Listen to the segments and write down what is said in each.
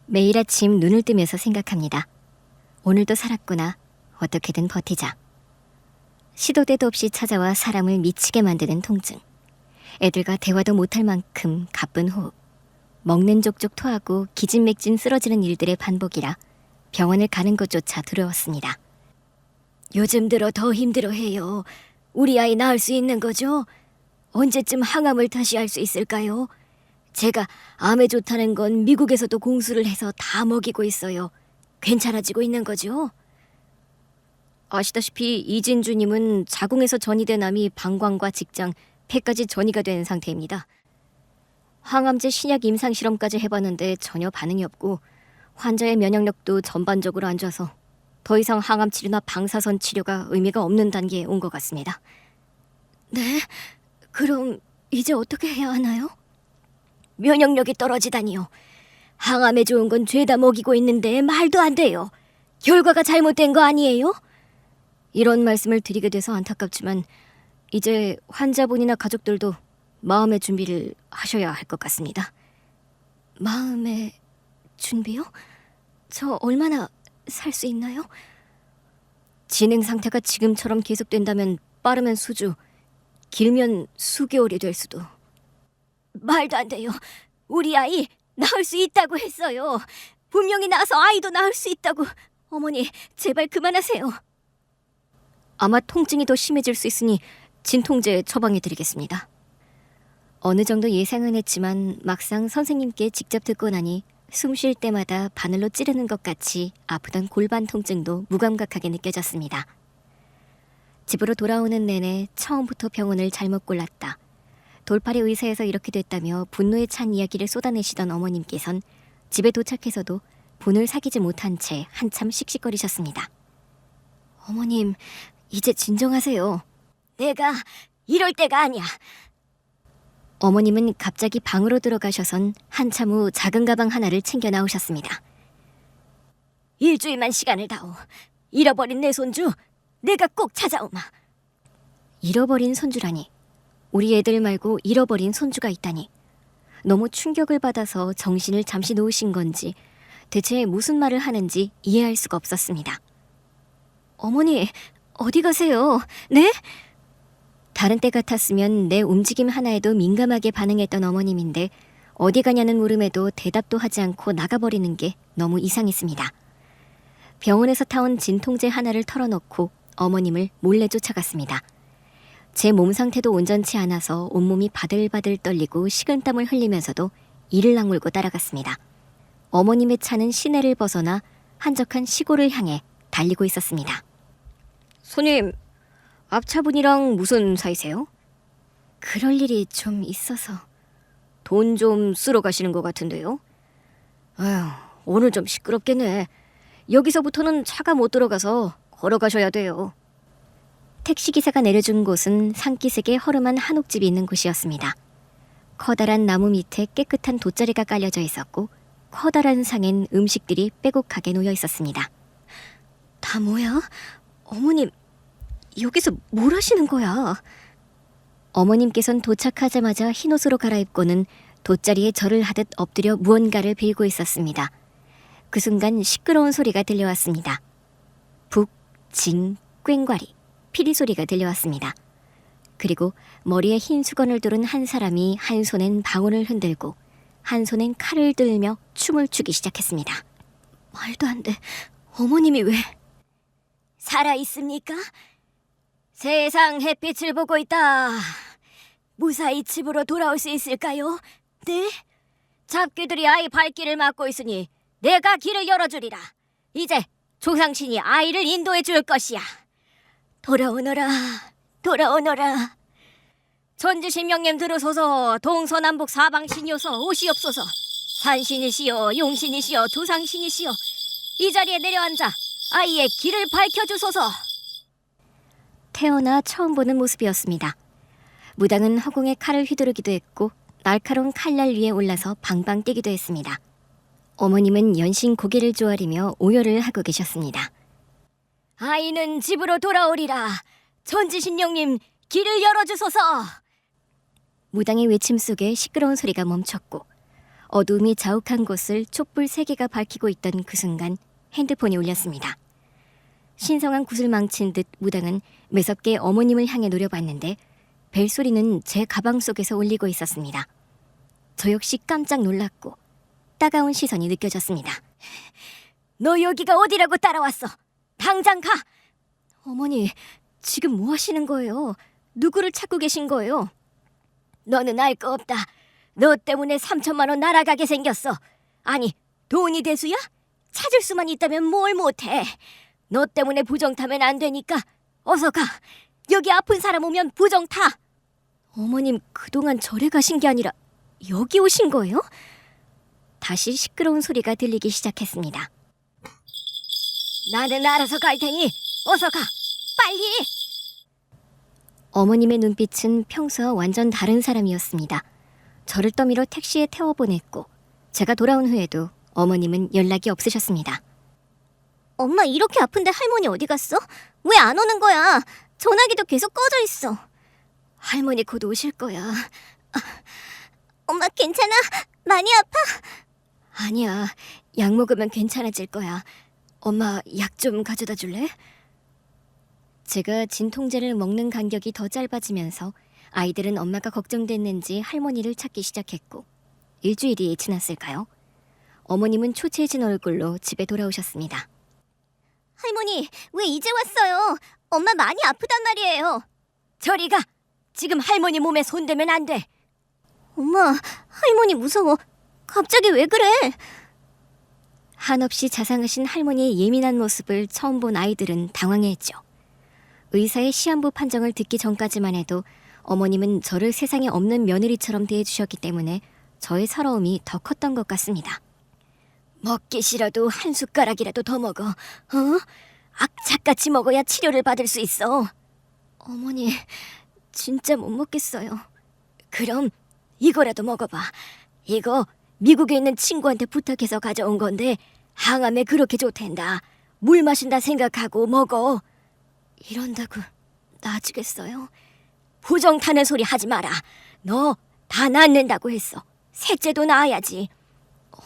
매일 아침 눈을 뜨면서 생각합니다. 오늘도 살았구나. 어떻게든 버티자. 시도 때도 없이 찾아와 사람을 미치게 만드는 통증. 애들과 대화도 못할 만큼 가쁜 호흡. 먹는 족족 토하고 기진맥진 쓰러지는 일들의 반복이라 병원을 가는 것조차 두려웠습니다. 요즘 들어 더 힘들어해요. 우리 아이 낳을 수 있는 거죠? 언제쯤 항암을 다시 할 수 있을까요? 제가 암에 좋다는 건 미국에서도 공수를 해서 다 먹이고 있어요. 괜찮아지고 있는 거죠? 아시다시피 이진주님은 자궁에서 전이된 암이 방광과 직장, 폐까지 전이가 된 상태입니다. 항암제 신약 임상실험까지 해봤는데 전혀 반응이 없고 환자의 면역력도 전반적으로 안 좋아서 더 이상 항암 치료나 방사선 치료가 의미가 없는 단계에 온 것 같습니다. 네? 그럼 이제 어떻게 해야 하나요? 면역력이 떨어지다니요. 항암에 좋은 건 죄다 먹이고 있는데 말도 안 돼요. 결과가 잘못된 거 아니에요? 이런 말씀을 드리게 돼서 안타깝지만 이제 환자분이나 가족들도 마음의 준비를 하셔야 할 것 같습니다. 마음의 준비요? 저 얼마나 살 수 있나요? 진행 상태가 지금처럼 계속된다면 빠르면 수주, 길면 수개월이 될 수도. 말도 안 돼요. 우리 아이 낳을 수 있다고 했어요. 분명히 낳아서 아이도 낳을 수 있다고. 어머니, 제발 그만하세요. 아마 통증이 더 심해질 수 있으니 진통제 처방해드리겠습니다. 어느 정도 예상은 했지만 막상 선생님께 직접 듣고 나니 숨 쉴 때마다 바늘로 찌르는 것 같이 아프던 골반 통증도 무감각하게 느껴졌습니다. 집으로 돌아오는 내내 처음부터 병원을 잘못 골랐다. 돌팔이 의사에서 이렇게 됐다며 분노에 찬 이야기를 쏟아내시던 어머님께선 집에 도착해서도 분을 사귀지 못한 채 한참 씩씩거리셨습니다. 어머님, 이제 진정하세요. 내가 이럴 때가 아니야. 어머님은 갑자기 방으로 들어가셔선 한참 후 작은 가방 하나를 챙겨 나오셨습니다. 일주일만 시간을 다오. 잃어버린 내 손주 내가 꼭 찾아오마. 잃어버린 손주라니. 우리 애들 말고 잃어버린 손주가 있다니. 너무 충격을 받아서 정신을 잠시 놓으신 건지 대체 무슨 말을 하는지 이해할 수가 없었습니다. 어머니, 어디 가세요? 네? 다른 때 같았으면 내 움직임 하나에도 민감하게 반응했던 어머님인데 어디 가냐는 물음에도 대답도 하지 않고 나가버리는 게 너무 이상했습니다. 병원에서 타온 진통제 하나를 털어놓고 어머님을 몰래 쫓아갔습니다. 제 몸 상태도 온전치 않아서 온몸이 바들바들 떨리고 식은땀을 흘리면서도 이를 악물고 따라갔습니다. 어머님의 차는 시내를 벗어나 한적한 시골을 향해 달리고 있었습니다. 손님, 앞차분이랑 무슨 사이세요? 그럴 일이 좀 있어서. 돈 좀 쓰러 가시는 것 같은데요? 아휴, 오늘 좀 시끄럽겠네. 여기서부터는 차가 못 들어가서 걸어가셔야 돼요. 택시기사가 내려준 곳은 산기슭에 허름한 한옥집이 있는 곳이었습니다. 커다란 나무 밑에 깨끗한 돗자리가 깔려져 있었고 커다란 상엔 음식들이 빼곡하게 놓여 있었습니다. 다 뭐야? 어머님, 여기서 뭘 하시는 거야? 어머님께선 도착하자마자 흰옷으로 갈아입고는 돗자리에 절을 하듯 엎드려 무언가를 빌고 있었습니다. 그 순간 시끄러운 소리가 들려왔습니다. 북, 징, 꽹과리, 피리 소리가 들려왔습니다. 그리고 머리에 흰 수건을 두른 한 사람이 한 손엔 방울을 흔들고 한 손엔 칼을 들며 춤을 추기 시작했습니다. 말도 안 돼. 어머님이 왜? 살아있습니까? 세상 햇빛을 보고 있다. 무사히 집으로 돌아올 수 있을까요? 네? 잡귀들이 아이 발길을 막고 있으니 내가 길을 열어주리라. 이제 조상신이 아이를 인도해 줄 것이야. 돌아오너라, 돌아오너라. 천지신명님 들으소서. 동서남북 사방신이어서 오시옵소서. 산신이시여, 용신이시여, 조상신이시여, 이 자리에 내려앉아 아이의 길을 밝혀주소서. 태어나 처음 보는 모습이었습니다. 무당은 허공에 칼을 휘두르기도 했고 날카로운 칼날 위에 올라서 방방 뛰기도 했습니다. 어머님은 연신 고개를 조아리며 오열을 하고 계셨습니다. 아이는 집으로 돌아오리라. 천지신령님, 길을 열어주소서. 무당의 외침 속에 시끄러운 소리가 멈췄고 어두움이 자욱한 곳을 촛불 3개가 밝히고 있던 그 순간 핸드폰이 울렸습니다. 신성한 굿을 망친 듯 무당은 매섭게 어머님을 향해 노려봤는데 벨소리는 제 가방 속에서 울리고 있었습니다. 저 역시 깜짝 놀랐고 따가운 시선이 느껴졌습니다. 너 여기가 어디라고 따라왔어? 당장 가! 어머니, 지금 뭐 하시는 거예요? 누구를 찾고 계신 거예요? 너는 알 거 없다. 너 때문에 3천만 원 날아가게 생겼어. 아니, 돈이 대수야? 찾을 수만 있다면 뭘 못해. 너 때문에 부정 타면 안 되니까 어서 가. 여기 아픈 사람 오면 부정 타. 어머님, 그동안 절에 가신 게 아니라 여기 오신 거예요? 다시 시끄러운 소리가 들리기 시작했습니다. 나는 알아서 갈 테니 어서 가. 빨리! 어머님의 눈빛은 평소와 완전 다른 사람이었습니다. 저를 떠밀어 택시에 태워보냈고 제가 돌아온 후에도 어머님은 연락이 없으셨습니다. 엄마 이렇게 아픈데 할머니 어디 갔어? 왜 안 오는 거야? 전화기도 계속 꺼져 있어. 할머니 곧 오실 거야. 엄마 괜찮아? 많이 아파? 아니야. 약 먹으면 괜찮아질 거야. 엄마 약 좀 가져다 줄래? 제가 진통제를 먹는 간격이 더 짧아지면서 아이들은 엄마가 걱정됐는지 할머니를 찾기 시작했고 일주일이 지났을까요? 어머님은 초췌해진 얼굴로 집에 돌아오셨습니다. 할머니, 왜 이제 왔어요? 엄마 많이 아프단 말이에요. 저리 가! 지금 할머니 몸에 손대면 안 돼. 엄마, 할머니 무서워. 갑자기 왜 그래? 한없이 자상하신 할머니의 예민한 모습을 처음 본 아이들은 당황해했죠. 의사의 시한부 판정을 듣기 전까지만 해도 어머님은 저를 세상에 없는 며느리처럼 대해주셨기 때문에 저의 서러움이 더 컸던 것 같습니다. 먹기 싫어도 한 숟가락이라도 더 먹어. 악착같이 먹어야 치료를 받을 수 있어. 어머니, 진짜 못 먹겠어요. 그럼 이거라도 먹어봐. 이거 미국에 있는 친구한테 부탁해서 가져온 건데 항암에 그렇게 좋댄다. 물 마신다 생각하고 먹어. 이런다고 나아지겠어요? 부정 타는 소리 하지 마라. 너 다 낫는다고 했어. 셋째도 낳아야지.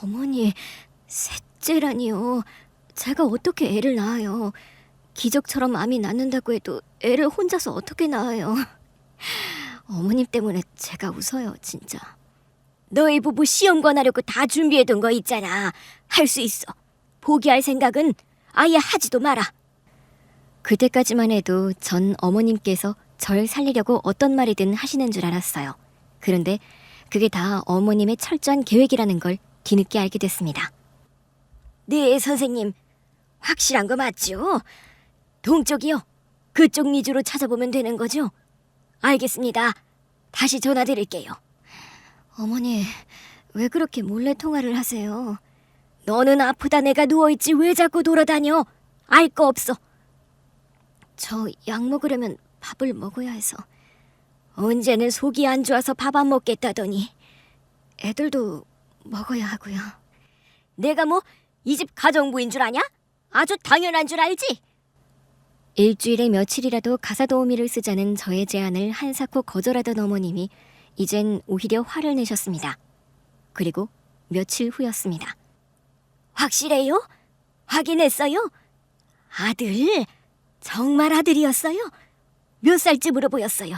어머니, 셋째라니요. 제가 어떻게 애를 낳아요? 기적처럼 암이 낫는다고 해도 애를 혼자서 어떻게 낳아요? 어머님 때문에 제가 웃어요, 진짜. 너희 부부 시험 관하려고 다 준비해둔 거 있잖아. 할 수 있어. 포기할 생각은 아예 하지도 마라. 그때까지만 해도 전 어머님께서 절 살리려고 어떤 말이든 하시는 줄 알았어요. 그런데 그게 다 어머님의 철저한 계획이라는 걸 뒤늦게 알게 됐습니다. 네, 선생님. 확실한 거 맞죠? 동쪽이요. 그쪽 위주로 찾아보면 되는 거죠? 알겠습니다. 다시 전화 드릴게요. 어머니, 왜 그렇게 몰래 통화를 하세요? 너는 아프다 내가 누워있지 왜 자꾸 돌아다녀? 알 거 없어. 저 약 먹으려면 밥을 먹어야 해서. 언제는 속이 안 좋아서 밥 안 먹겠다더니. 애들도 먹어야 하고요. 내가 뭐 이 집 가정부인 줄 아냐? 아주 당연한 줄 알지? 일주일에 며칠이라도 가사 도우미를 쓰자는 저의 제안을 한사코 거절하던 어머님이 이젠 오히려 화를 내셨습니다. 그리고 며칠 후였습니다. 확실해요? 확인했어요? 아들? 정말 아들이었어요? 몇 살쯤으로 보였어요?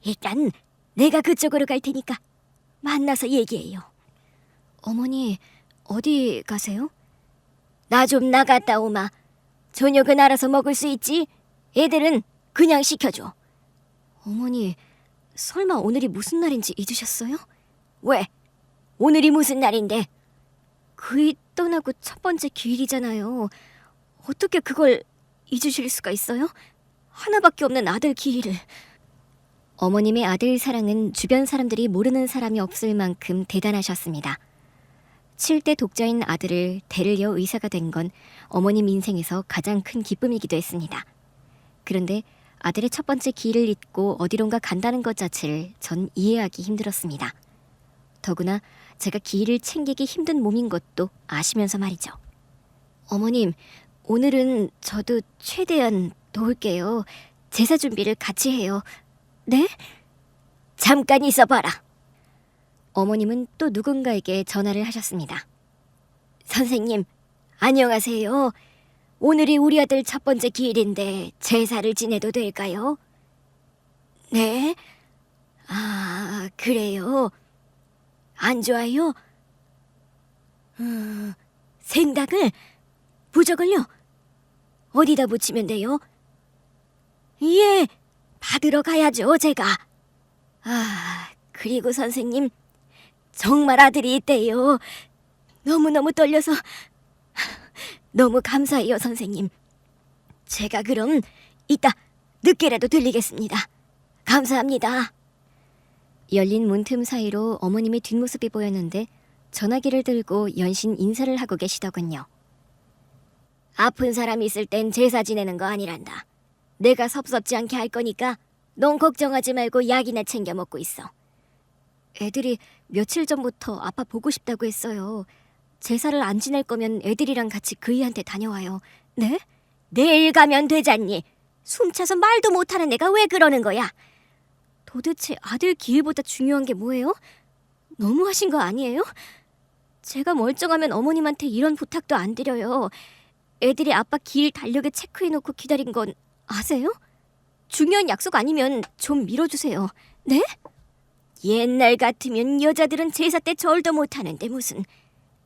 일단 내가 그쪽으로 갈 테니까 만나서 얘기해요. 어머니, 어디 가세요? 나 좀 나갔다 오마. 저녁은 알아서 먹을 수 있지? 애들은 그냥 시켜줘. 어머니, 설마 오늘이 무슨 날인지 잊으셨어요? 왜? 오늘이 무슨 날인데? 그이 떠나고 첫 번째 기일이잖아요. 어떻게 그걸 잊으실 수가 있어요? 하나밖에 없는 아들 기일을. 어머님의 아들 사랑은 주변 사람들이 모르는 사람이 없을 만큼 대단하셨습니다. 7대 독자인 아들을 대를 이어 의사가 된 건 어머님 인생에서 가장 큰 기쁨이기도 했습니다. 그런데 아들의 첫 번째 기일을 잊고 어디론가 간다는 것 자체를 전 이해하기 힘들었습니다. 더구나 제가 기일을 챙기기 힘든 몸인 것도 아시면서 말이죠. 어머님, 오늘은 저도 최대한 도울게요. 제사 준비를 같이 해요. 네? 잠깐 있어봐라. 어머님은 또 누군가에게 전화를 하셨습니다. 선생님, 안녕하세요. 오늘이 우리 아들 첫 번째 기일인데 제사를 지내도 될까요? 네? 아, 그래요? 안 좋아요? 생닭을? 부적을요? 어디다 붙이면 돼요? 예, 받으러 가야죠, 제가. 아, 그리고 선생님, 정말 아들이 있대요. 너무너무 떨려서 너무 감사해요, 선생님. 제가 그럼 이따 늦게라도 들리겠습니다. 감사합니다. 열린 문틈 사이로 어머님의 뒷모습이 보였는데 전화기를 들고 연신 인사를 하고 계시더군요. 아픈 사람 있을 땐 제사 지내는 거 아니란다. 내가 섭섭지 않게 할 거니까 넌 걱정하지 말고 약이나 챙겨 먹고 있어. 애들이 며칠 전부터 아빠 보고 싶다고 했어요. 제사를 안 지낼 거면 애들이랑 같이 그이한테 다녀와요. 네? 내일 가면 되잖니. 숨차서 말도 못하는 애가 왜 그러는 거야? 도대체 아들 기일보다 중요한 게 뭐예요? 너무하신 거 아니에요? 제가 멀쩡하면 어머님한테 이런 부탁도 안 드려요. 애들이 아빠 기일 달력에 체크해놓고 기다린 건 아세요? 중요한 약속 아니면 좀 밀어주세요. 네? 옛날 같으면 여자들은 제사 때 절도 못하는데 무슨.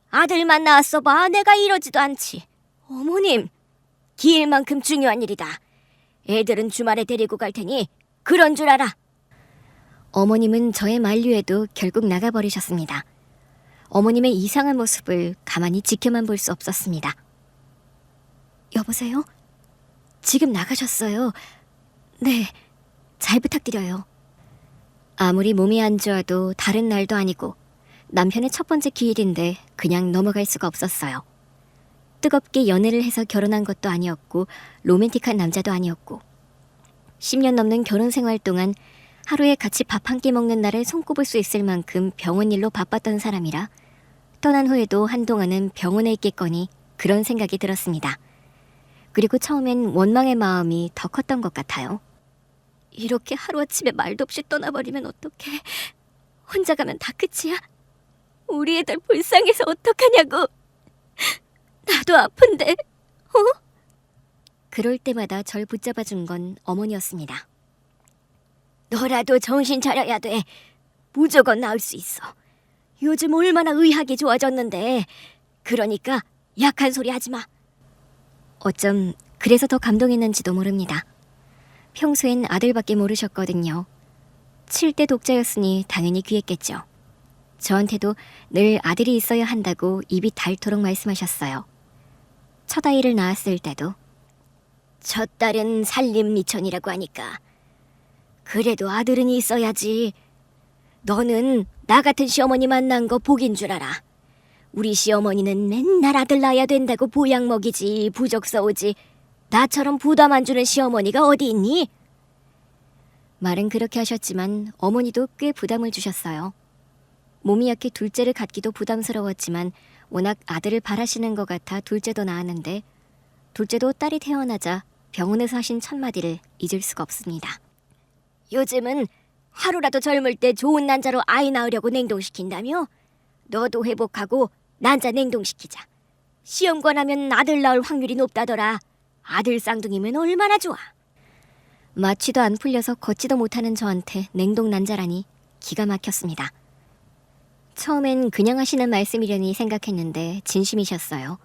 아들만 낳았어 봐. 내가 이러지도 않지. 어머님, 기일만큼 중요한 일이다. 애들은 주말에 데리고 갈 테니 그런 줄 알아. 어머님은 저의 만류에도 결국 나가버리셨습니다. 어머님의 이상한 모습을 가만히 지켜만 볼 수 없었습니다. 여보세요? 지금 나가셨어요. 네, 잘 부탁드려요. 아무리 몸이 안 좋아도 다른 날도 아니고 남편의 첫 번째 기일인데 그냥 넘어갈 수가 없었어요. 뜨겁게 연애를 해서 결혼한 것도 아니었고 로맨틱한 남자도 아니었고 10년 넘는 결혼 생활 동안 하루에 같이 밥 한 끼 먹는 날에 손꼽을 수 있을 만큼 병원 일로 바빴던 사람이라 떠난 후에도 한동안은 병원에 있겠거니 그런 생각이 들었습니다. 그리고 처음엔 원망의 마음이 더 컸던 것 같아요. 이렇게 하루아침에 말도 없이 떠나버리면 어떡해. 혼자 가면 다 끝이야. 우리 애들 불쌍해서 어떡하냐고. 나도 아픈데. 그럴 때마다 절 붙잡아준 건 어머니였습니다. 너라도 정신 차려야 돼. 무조건 나을 수 있어. 요즘 얼마나 의학이 좋아졌는데. 그러니까 약한 소리 하지 마. 어쩜 그래서 더 감동했는지도 모릅니다. 평소엔 아들밖에 모르셨거든요. 7대 독자였으니 당연히 귀했겠죠. 저한테도 늘 아들이 있어야 한다고 입이 닳도록 말씀하셨어요. 첫 아이를 낳았을 때도 첫 딸은 살림 미천이라고 하니까 그래도 아들은 있어야지. 너는 나 같은 시어머니 만난 거 복인 줄 알아. 우리 시어머니는 맨날 아들 낳아야 된다고 보약 먹이지 부적 써오지. 나처럼 부담 안 주는 시어머니가 어디 있니? 말은 그렇게 하셨지만 어머니도 꽤 부담을 주셨어요. 몸이 약해 둘째를 갖기도 부담스러웠지만 워낙 아들을 바라시는 것 같아 둘째도 낳았는데 둘째도 딸이 태어나자 병원에서 하신 첫마디를 잊을 수가 없습니다. 요즘은 하루라도 젊을 때 좋은 난자로 아이 낳으려고 냉동시킨다며? 너도 회복하고 난자 냉동시키자. 시험관 하면 아들 낳을 확률이 높다더라. 아들 쌍둥이면 얼마나 좋아. 마취도 안 풀려서 걷지도 못하는 저한테 냉동 난자라니 기가 막혔습니다. 처음엔 그냥 하시는 말씀이려니 생각했는데 진심이셨어요.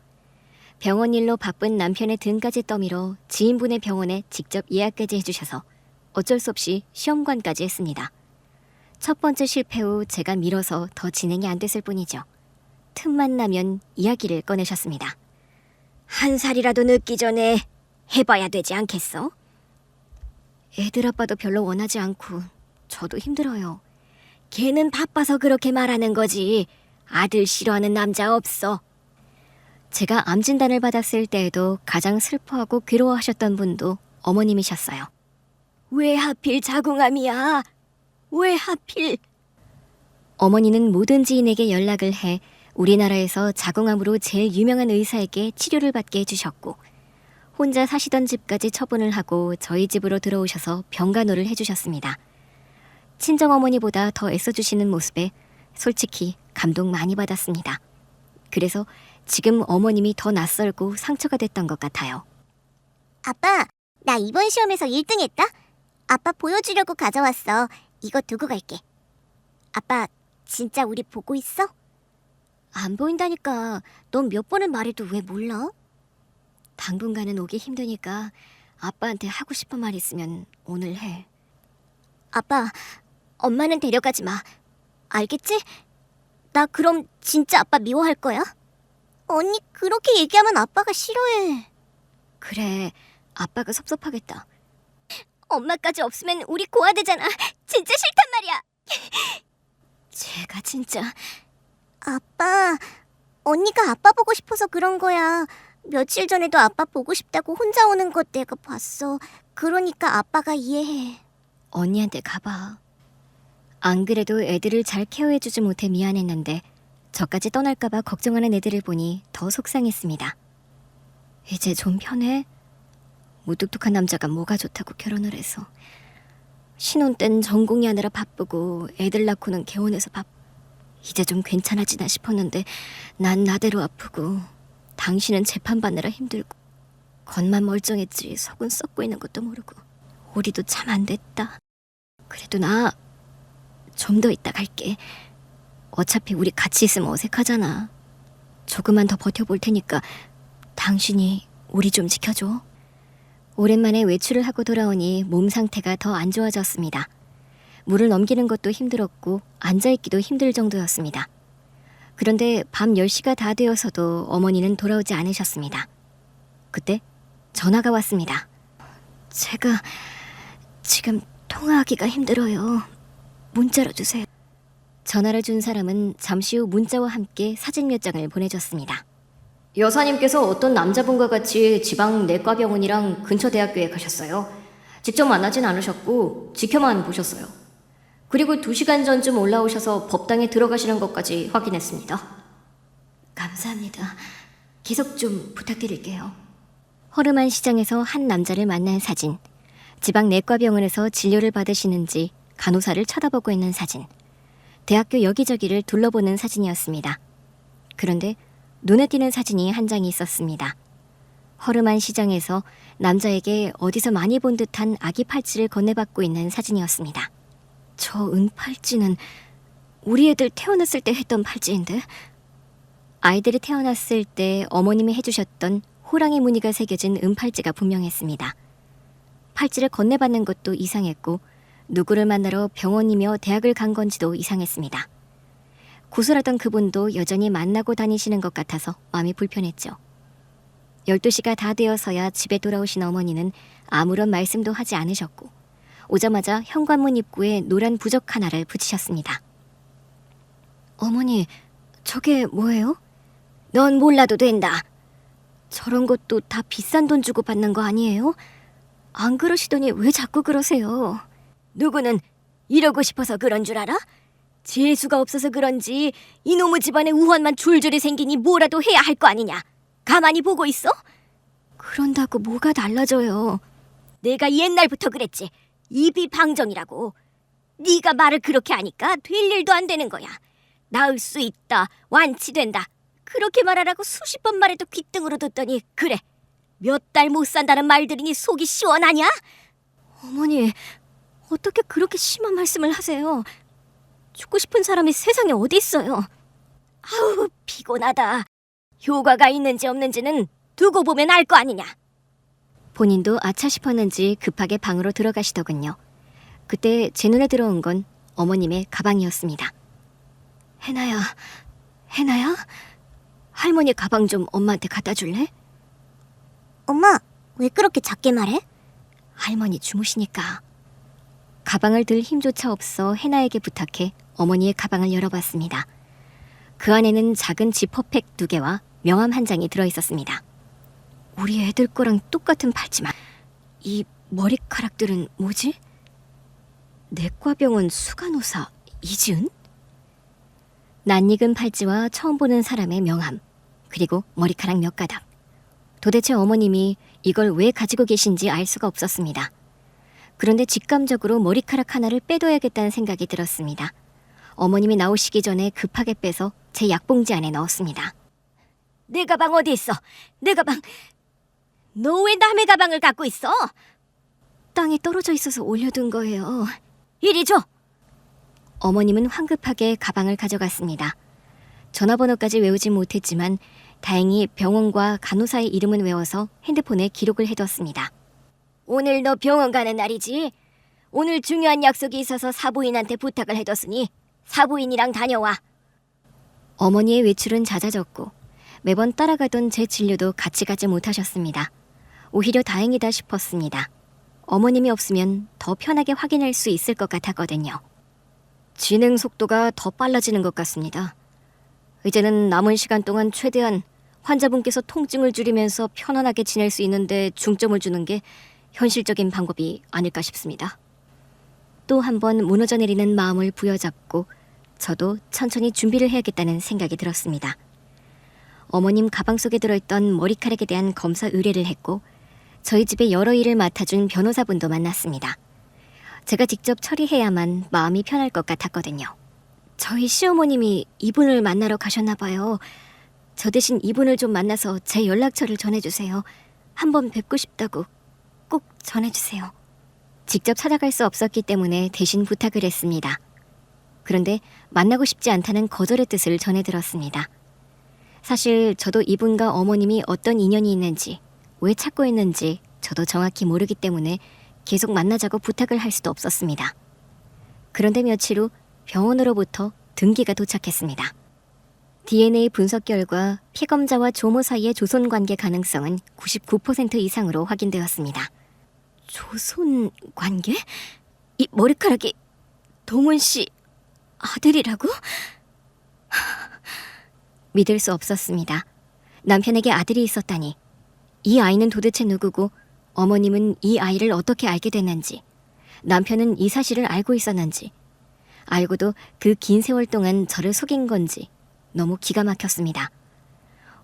병원 일로 바쁜 남편의 등까지 떠밀어 지인분의 병원에 직접 예약까지 해주셔서 어쩔 수 없이 시험관까지 했습니다. 첫 번째 실패 후 제가 미뤄서 더 진행이 안 됐을 뿐이죠. 틈만 나면 이야기를 꺼내셨습니다. 한 살이라도 늦기 전에 해봐야 되지 않겠어? 애들 아빠도 별로 원하지 않고 저도 힘들어요. 걔는 바빠서 그렇게 말하는 거지. 아들 싫어하는 남자 없어. 제가 암 진단을 받았을 때에도 가장 슬퍼하고 괴로워하셨던 분도 어머님이셨어요. 왜 하필 자궁암이야? 왜 하필? 어머니는 모든 지인에게 연락을 해 우리나라에서 자궁암으로 제일 유명한 의사에게 치료를 받게 해주셨고 혼자 사시던 집까지 처분을 하고 저희 집으로 들어오셔서 병간호를 해주셨습니다. 친정어머니보다 더 애써주시는 모습에 솔직히 감동 많이 받았습니다. 그래서 지금 어머님이 더 낯설고 상처가 됐던 것 같아요. 아빠, 나 이번 시험에서 1등 했다? 아빠 보여주려고 가져왔어. 이거 두고 갈게. 아빠, 진짜 우리 보고 있어? 안 보인다니까. 넌 몇 번을 말해도 왜 몰라? 당분간은 오기 힘드니까 아빠한테 하고 싶은 말 있으면 오늘 해. 아빠, 엄마는 데려가지 마. 알겠지? 나 그럼 진짜 아빠 미워할 거야? 언니 그렇게 얘기하면 아빠가 싫어해. 그래, 아빠가 섭섭하겠다. 엄마까지 없으면 우리 고아되잖아. 진짜 싫단 말이야. 제가 진짜... 아빠, 언니가 아빠 보고 싶어서 그런 거야. 며칠 전에도 아빠 보고 싶다고 혼자 오는 거 내가 봤어. 그러니까 아빠가 이해해. 언니한테 가봐. 안 그래도 애들을 잘 케어해주지 못해 미안했는데 저까지 떠날까봐 걱정하는 애들을 보니 더 속상했습니다. 이제 좀 편해? 무뚝뚝한 남자가 뭐가 좋다고 결혼을 해서. 신혼 땐 전공이 하느라 바쁘고 애들 낳고는 개원해서 이제 좀 괜찮아지나 싶었는데 난 나대로 아프고 당신은 재판받느라 힘들고 겉만 멀쩡했지 속은 썩고 있는 것도 모르고 우리도 참 안 됐다. 그래도 나 좀 더 있다 갈게. 어차피 우리 같이 있으면 어색하잖아. 조금만 더 버텨볼 테니까 당신이 우리 좀 지켜줘. 오랜만에 외출을 하고 돌아오니 몸 상태가 더 안 좋아졌습니다. 물을 넘기는 것도 힘들었고 앉아있기도 힘들 정도였습니다. 그런데 밤 10시가 다 되어서도 어머니는 돌아오지 않으셨습니다. 그때 전화가 왔습니다. 제가 지금 통화하기가 힘들어요. 문자로 주세요. 전화를 준 사람은 잠시 후 문자와 함께 사진 몇 장을 보내줬습니다. 여사님께서 어떤 남자분과 같이 지방 내과병원이랑 근처 대학교에 가셨어요. 직접 만나진 않으셨고 지켜만 보셨어요. 그리고 2시간 전쯤 올라오셔서 법당에 들어가시는 것까지 확인했습니다. 감사합니다. 계속 좀 부탁드릴게요. 허름한 시장에서 한 남자를 만난 사진, 지방 내과병원에서 진료를 받으시는지 간호사를 쳐다보고 있는 사진, 대학교 여기저기를 둘러보는 사진이었습니다. 그런데 눈에 띄는 사진이 한 장이 있었습니다. 허름한 시장에서 남자에게 어디서 많이 본 듯한 아기 팔찌를 건네받고 있는 사진이었습니다. 저 은팔찌는 우리 애들 태어났을 때 했던 팔찌인데? 아이들이 태어났을 때 어머님이 해주셨던 호랑이 무늬가 새겨진 은팔찌가 분명했습니다. 팔찌를 건네받는 것도 이상했고 누구를 만나러 병원이며 대학을 간 건지도 이상했습니다. 구슬하던 그분도 여전히 만나고 다니시는 것 같아서 마음이 불편했죠. 12시가 다 되어서야 집에 돌아오신 어머니는 아무런 말씀도 하지 않으셨고 오자마자 현관문 입구에 노란 부적 하나를 붙이셨습니다. 어머니, 저게 뭐예요? 넌 몰라도 된다. 저런 것도 다 비싼 돈 주고 받는 거 아니에요? 안 그러시더니 왜 자꾸 그러세요? 누구는 이러고 싶어서 그런 줄 알아? 재수가 없어서 그런지 이놈의 집안에 우환만 줄줄이 생기니 뭐라도 해야 할 거 아니냐? 가만히 보고 있어? 그런다고 뭐가 달라져요? 내가 옛날부터 그랬지. 입이 방정이라고. 네가 말을 그렇게 하니까 될 일도 안 되는 거야. 나을 수 있다, 완치된다. 그렇게 말하라고 수십 번 말해도 귓등으로 듣더니 그래. 몇 달 못 산다는 말들이니 속이 시원하냐? 어머니, 어떻게 그렇게 심한 말씀을 하세요? 죽고 싶은 사람이 세상에 어디 있어요? 아우, 피곤하다. 효과가 있는지 없는지는 두고 보면 알 거 아니냐. 본인도 아차 싶었는지 급하게 방으로 들어가시더군요. 그때 제 눈에 들어온 건 어머님의 가방이었습니다. 해나야, 해나야? 할머니 가방 좀 엄마한테 갖다 줄래? 엄마, 왜 그렇게 작게 말해? 할머니 주무시니까. 가방을 들 힘조차 없어 해나에게 부탁해 어머니의 가방을 열어봤습니다. 그 안에는 작은 지퍼팩 2개와 명함 1장이 들어있었습니다. 우리 애들 거랑 똑같은 팔찌만. 이 머리카락들은 뭐지? 내과병원 수간호사 이지은? 낯익은 팔찌와 처음 보는 사람의 명함, 그리고 머리카락 몇 가닥. 도대체 어머님이 이걸 왜 가지고 계신지 알 수가 없었습니다. 그런데 직감적으로 머리카락 하나를 빼둬야겠다는 생각이 들었습니다. 어머님이 나오시기 전에 급하게 빼서 제 약봉지 안에 넣었습니다. 내 가방 어디 있어? 내 가방. 너 왜 남의 가방을 갖고 있어? 땅에 떨어져 있어서 올려둔 거예요. 이리 줘. 어머님은 황급하게 가방을 가져갔습니다. 전화번호까지 외우지 못했지만 다행히 병원과 간호사의 이름은 외워서 핸드폰에 기록을 해뒀습니다. 오늘 너 병원 가는 날이지? 오늘 중요한 약속이 있어서 사부인한테 부탁을 해뒀으니 사부인이랑 다녀와. 어머니의 외출은 잦아졌고 매번 따라가던 제 진료도 같이 가지 못하셨습니다. 오히려 다행이다 싶었습니다. 어머님이 없으면 더 편하게 확인할 수 있을 것 같았거든요. 진행 속도가 더 빨라지는 것 같습니다. 이제는 남은 시간 동안 최대한 환자분께서 통증을 줄이면서 편안하게 지낼 수 있는데 중점을 주는 게 현실적인 방법이 아닐까 싶습니다. 또 한 번 무너져 내리는 마음을 부여잡고 저도 천천히 준비를 해야겠다는 생각이 들었습니다. 어머님 가방 속에 들어있던 머리카락에 대한 검사 의뢰를 했고 저희 집에 여러 일을 맡아준 변호사분도 만났습니다. 제가 직접 처리해야만 마음이 편할 것 같았거든요. 저희 시어머님이 이분을 만나러 가셨나 봐요. 저 대신 이분을 좀 만나서 제 연락처를 전해주세요. 한번 뵙고 싶다고 꼭 전해주세요. 직접 찾아갈 수 없었기 때문에 대신 부탁을 했습니다. 그런데 만나고 싶지 않다는 거절의 뜻을 전해들었습니다. 사실 저도 이분과 어머님이 어떤 인연이 있는지, 왜 찾고 있는지 저도 정확히 모르기 때문에 계속 만나자고 부탁을 할 수도 없었습니다. 그런데 며칠 후 병원으로부터 등기가 도착했습니다. DNA 분석 결과 피검자와 조모 사이의 조손 관계 가능성은 99% 이상으로 확인되었습니다. 조손 관계? 이 머리카락이 동훈 씨 아들이라고? 믿을 수 없었습니다. 남편에게 아들이 있었다니. 이 아이는 도대체 누구고 어머님은 이 아이를 어떻게 알게 됐는지, 남편은 이 사실을 알고 있었는지, 알고도 그 긴 세월 동안 저를 속인 건지 너무 기가 막혔습니다.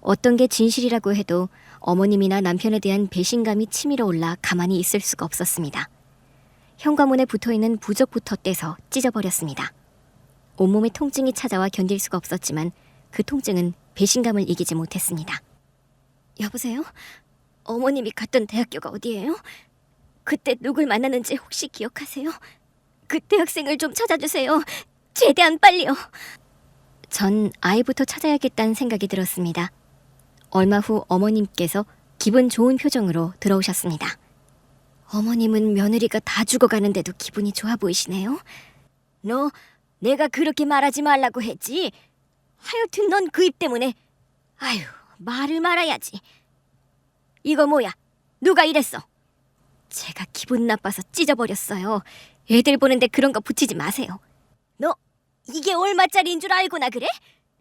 어떤 게 진실이라고 해도 어머님이나 남편에 대한 배신감이 치밀어 올라 가만히 있을 수가 없었습니다. 현관문에 붙어있는 부적부터 떼서 찢어버렸습니다. 온몸에 통증이 찾아와 견딜 수가 없었지만 그 통증은 배신감을 이기지 못했습니다. 여보세요? 어머님이 갔던 대학교가 어디예요? 그때 누굴 만났는지 혹시 기억하세요? 그 대학생을 좀 찾아주세요. 최대한 빨리요. 전 아이부터 찾아야겠다는 생각이 들었습니다. 얼마 후 어머님께서 기분 좋은 표정으로 들어오셨습니다. 어머님은 며느리가 다 죽어가는데도 기분이 좋아 보이시네요. 너 내가 그렇게 말하지 말라고 했지. 하여튼 넌 그 입 때문에. 아휴, 말을 말아야지. 이거 뭐야? 누가 이랬어? 제가 기분 나빠서 찢어버렸어요. 애들 보는데 그런 거 붙이지 마세요. 너 이게 얼마짜리인 줄 알고나 그래?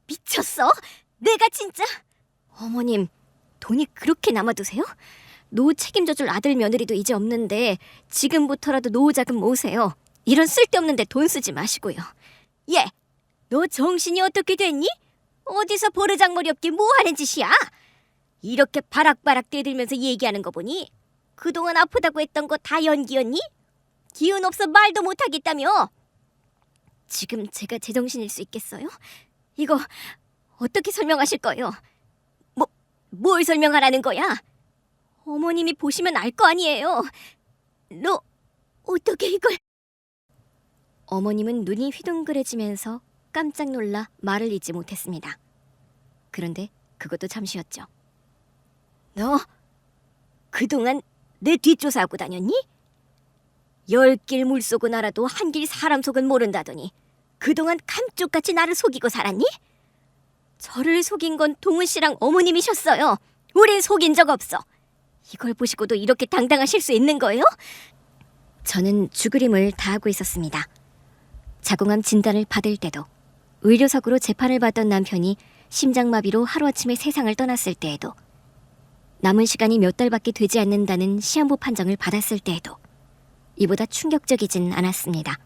미쳤어? 내가 진짜... 어머님, 돈이 그렇게 남아두세요? 노후 책임져줄 아들 며느리도 이제 없는데 지금부터라도 노후 자금 모으세요. 이런 쓸데없는 데 돈 쓰지 마시고요. 얘, 너 정신이 어떻게 됐니? 어디서 버르장머리 없게 뭐 하는 짓이야? 이렇게 바락바락 대들면서 얘기하는 거 보니 그동안 아프다고 했던 거 다 연기였니? 기운 없어 말도 못하겠다며? 지금 제가 제정신일 수 있겠어요? 이거 어떻게 설명하실 거예요? 뭘 설명하라는 거야? 어머님이 보시면 알 거 아니에요. 너 어떻게 이걸... 어머님은 눈이 휘둥그레지면서 깜짝 놀라 말을 잇지 못했습니다. 그런데 그것도 잠시였죠. 너 그동안 내 뒷조사하고 다녔니? 10길 물속은 알아도 한 길 사람 속은 모른다더니 그동안 감쪽같이 나를 속이고 살았니? 저를 속인 건 동훈 씨랑 어머님이셨어요. 우린 속인 적 없어. 이걸 보시고도 이렇게 당당하실 수 있는 거예요? 저는 죽으림을 다하고 있었습니다. 자궁암 진단을 받을 때도, 의료석으로 재판을 받던 남편이 심장마비로 하루아침에 세상을 떠났을 때에도, 남은 시간이 몇 달밖에 되지 않는다는 시한부 판정을 받았을 때에도 이보다 충격적이진 않았습니다.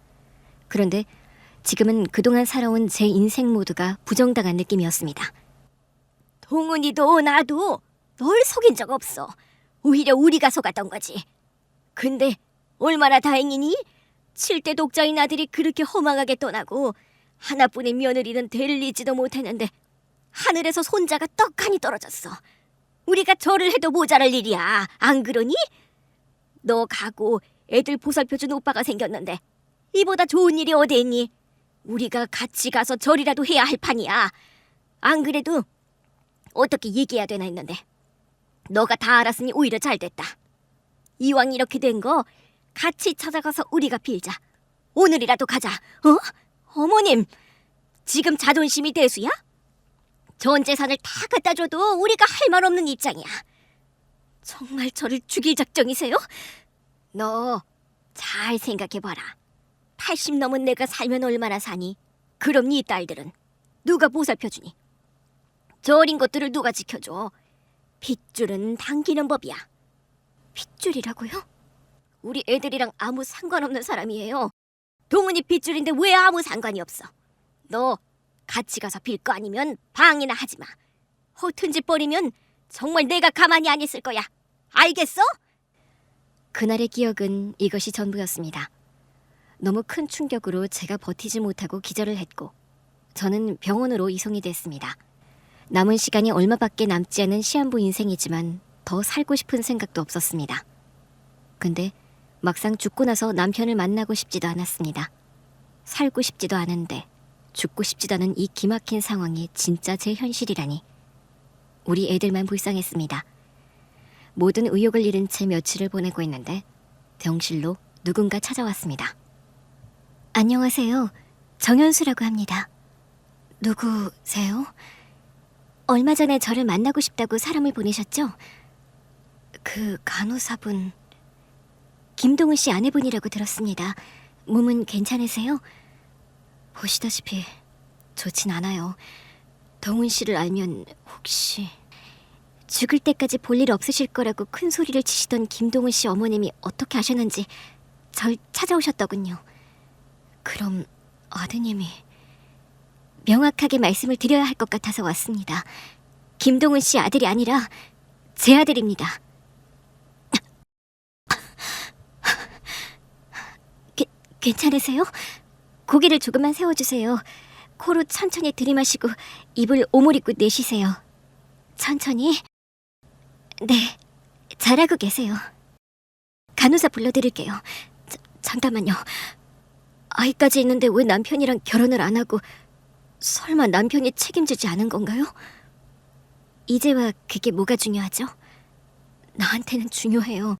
그런데 지금은 그동안 살아온 제 인생 모두가 부정당한 느낌이었습니다. 동훈이도 나도 널 속인 적 없어. 오히려 우리가 속았던 거지. 근데 얼마나 다행이니? 7대 독자인 아들이 그렇게 허망하게 떠나고 하나뿐인 며느리는 되리지도 못했는데 하늘에서 손자가 떡하니 떨어졌어. 우리가 절을 해도 모자랄 일이야. 안 그러니? 너 가고 애들 보살펴준 오빠가 생겼는데 이보다 좋은 일이 어디 있니? 우리가 같이 가서 절이라도 해야 할 판이야. 안 그래도 어떻게 얘기해야 되나 했는데 너가 다 알았으니 오히려 잘 됐다. 이왕 이렇게 된 거 같이 찾아가서 우리가 빌자. 오늘이라도 가자. 어? 어머님, 지금 자존심이 대수야? 전 재산을 다 갖다 줘도 우리가 할 말 없는 입장이야. 정말 저를 죽일 작정이세요? 너 잘 생각해봐라. 80 넘은 내가 살면 얼마나 사니? 그럼 네 딸들은 누가 보살펴주니? 저 어린 것들을 누가 지켜줘? 핏줄은 당기는 법이야. 핏줄이라고요? 우리 애들이랑 아무 상관없는 사람이에요. 동훈이 핏줄인데 왜 아무 상관이 없어? 너 같이 가서 빌 거 아니면 방해나 하지 마. 허튼 짓 벌이면 정말 내가 가만히 안 있을 거야. 알겠어? 그날의 기억은 이것이 전부였습니다. 너무 큰 충격으로 제가 버티지 못하고 기절을 했고 저는 병원으로 이송이 됐습니다. 남은 시간이 얼마밖에 남지 않은 시한부 인생이지만 더 살고 싶은 생각도 없었습니다. 근데 막상 죽고 나서 남편을 만나고 싶지도 않았습니다. 살고 싶지도 않은데 죽고 싶지도 않은 이 기막힌 상황이 진짜 제 현실이라니. 우리 애들만 불쌍했습니다. 모든 의욕을 잃은 채 며칠을 보내고 있는데 병실로 누군가 찾아왔습니다. 안녕하세요. 정현수라고 합니다. 누구세요? 얼마 전에 저를 만나고 싶다고 사람을 보내셨죠? 그 간호사분... 김동훈 씨 아내분이라고 들었습니다. 몸은 괜찮으세요? 보시다시피 좋진 않아요. 동훈 씨를 알면 혹시... 죽을 때까지 볼 일 없으실 거라고 큰 소리를 치시던 김동훈 씨 어머님이 어떻게 아셨는지 절 찾아오셨더군요. 그럼 아드님이... 명확하게 말씀을 드려야 할 것 같아서 왔습니다. 김동훈 씨 아들이 아니라 제 아들입니다. 괜찮으세요? 고개를 조금만 세워주세요. 코로 천천히 들이마시고 입을 오므리고 내쉬세요. 천천히. 네, 잘하고 계세요. 간호사 불러드릴게요. 잠깐만요. 아이까지 있는데 왜 남편이랑 결혼을 안 하고... 설마 남편이 책임지지 않은 건가요? 이제와 그게 뭐가 중요하죠? 나한테는 중요해요.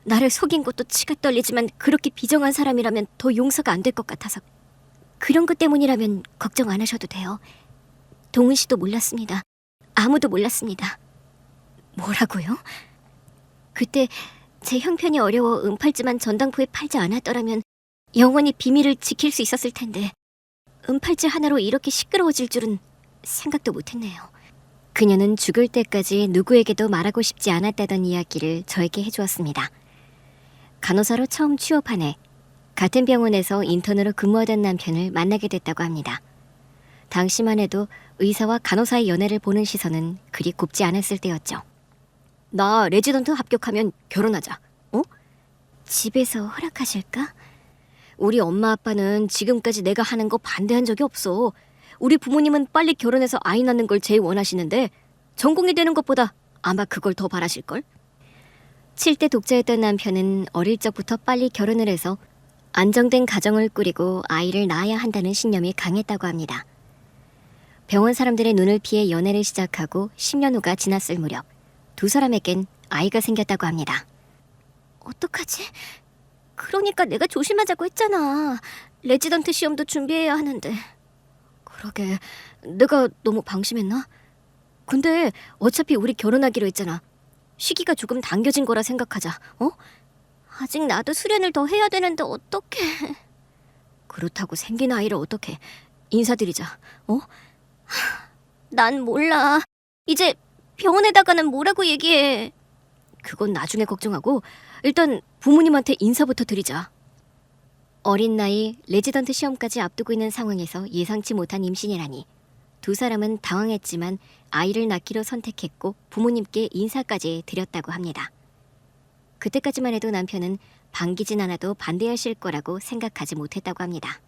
나를 속인 것도 치가 떨리지만 그렇게 비정한 사람이라면 더 용서가 안 될 것 같아서. 그런 것 때문이라면 걱정 안 하셔도 돼요. 동훈 씨도 몰랐습니다. 아무도 몰랐습니다. 뭐라고요? 그때 제 형편이 어려워 은팔찌만 전당포에 팔지 않았더라면 영원히 비밀을 지킬 수 있었을 텐데 은팔찌 하나로 이렇게 시끄러워질 줄은 생각도 못했네요. 그녀는 죽을 때까지 누구에게도 말하고 싶지 않았다던 이야기를 저에게 해주었습니다. 간호사로 처음 취업한 해 같은 병원에서 인턴으로 근무하던 남편을 만나게 됐다고 합니다. 당시만 해도 의사와 간호사의 연애를 보는 시선은 그리 곱지 않았을 때였죠. 나 레지던트 합격하면 결혼하자. 어? 집에서 허락하실까? 우리 엄마 아빠는 지금까지 내가 하는 거 반대한 적이 없어. 우리 부모님은 빨리 결혼해서 아이 낳는 걸 제일 원하시는데 전공이 되는 것보다 아마 그걸 더 바라실걸? 7대 독자였던 남편은 어릴 적부터 빨리 결혼을 해서 안정된 가정을 꾸리고 아이를 낳아야 한다는 신념이 강했다고 합니다. 병원 사람들의 눈을 피해 연애를 시작하고 10년 후가 지났을 무렵 두 사람에겐 아이가 생겼다고 합니다. 어떡하지? 그러니까 내가 조심하자고 했잖아. 레지던트 시험도 준비해야 하는데. 그러게, 내가 너무 방심했나? 근데 어차피 우리 결혼하기로 했잖아. 시기가 조금 당겨진 거라 생각하자. 어? 아직 나도 수련을 더 해야 되는데 어떡해. 그렇다고 생긴 아이를 어떡해. 인사드리자. 어? 난 몰라. 이제 병원에다가는 뭐라고 얘기해. 그건 나중에 걱정하고 일단 부모님한테 인사부터 드리자. 어린 나이 레지던트 시험까지 앞두고 있는 상황에서 예상치 못한 임신이라니 두 사람은 당황했지만 아이를 낳기로 선택했고 부모님께 인사까지 드렸다고 합니다. 그때까지만 해도 남편은 반기진 않아도 반대하실 거라고 생각하지 못했다고 합니다.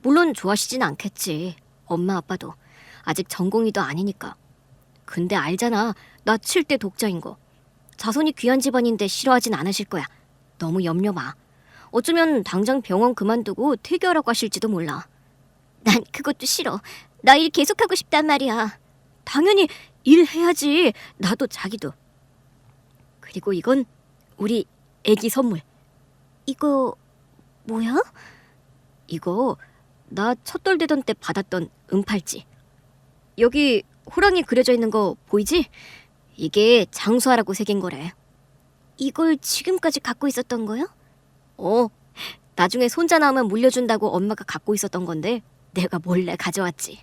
물론 좋아하시진 않겠지. 엄마 아빠도. 아직 전공의도 아니니까. 근데 알잖아. 나 7대 독자인 거. 자손이 귀한 집안인데 싫어하진 않으실 거야. 너무 염려 마. 어쩌면 당장 병원 그만두고 퇴교하라고 하실지도 몰라. 난 그것도 싫어. 나 일 계속하고 싶단 말이야. 당연히 일해야지. 나도 자기도. 그리고 이건 우리 애기 선물. 이거 뭐야? 이거 나 첫돌 되던 때 받았던 은팔찌. 여기 호랑이 그려져 있는 거 보이지? 이게 장수하라고 새긴 거래. 이걸 지금까지 갖고 있었던 거야? 나중에 손자 나오면 물려준다고 엄마가 갖고 있었던 건데 내가 몰래 가져왔지.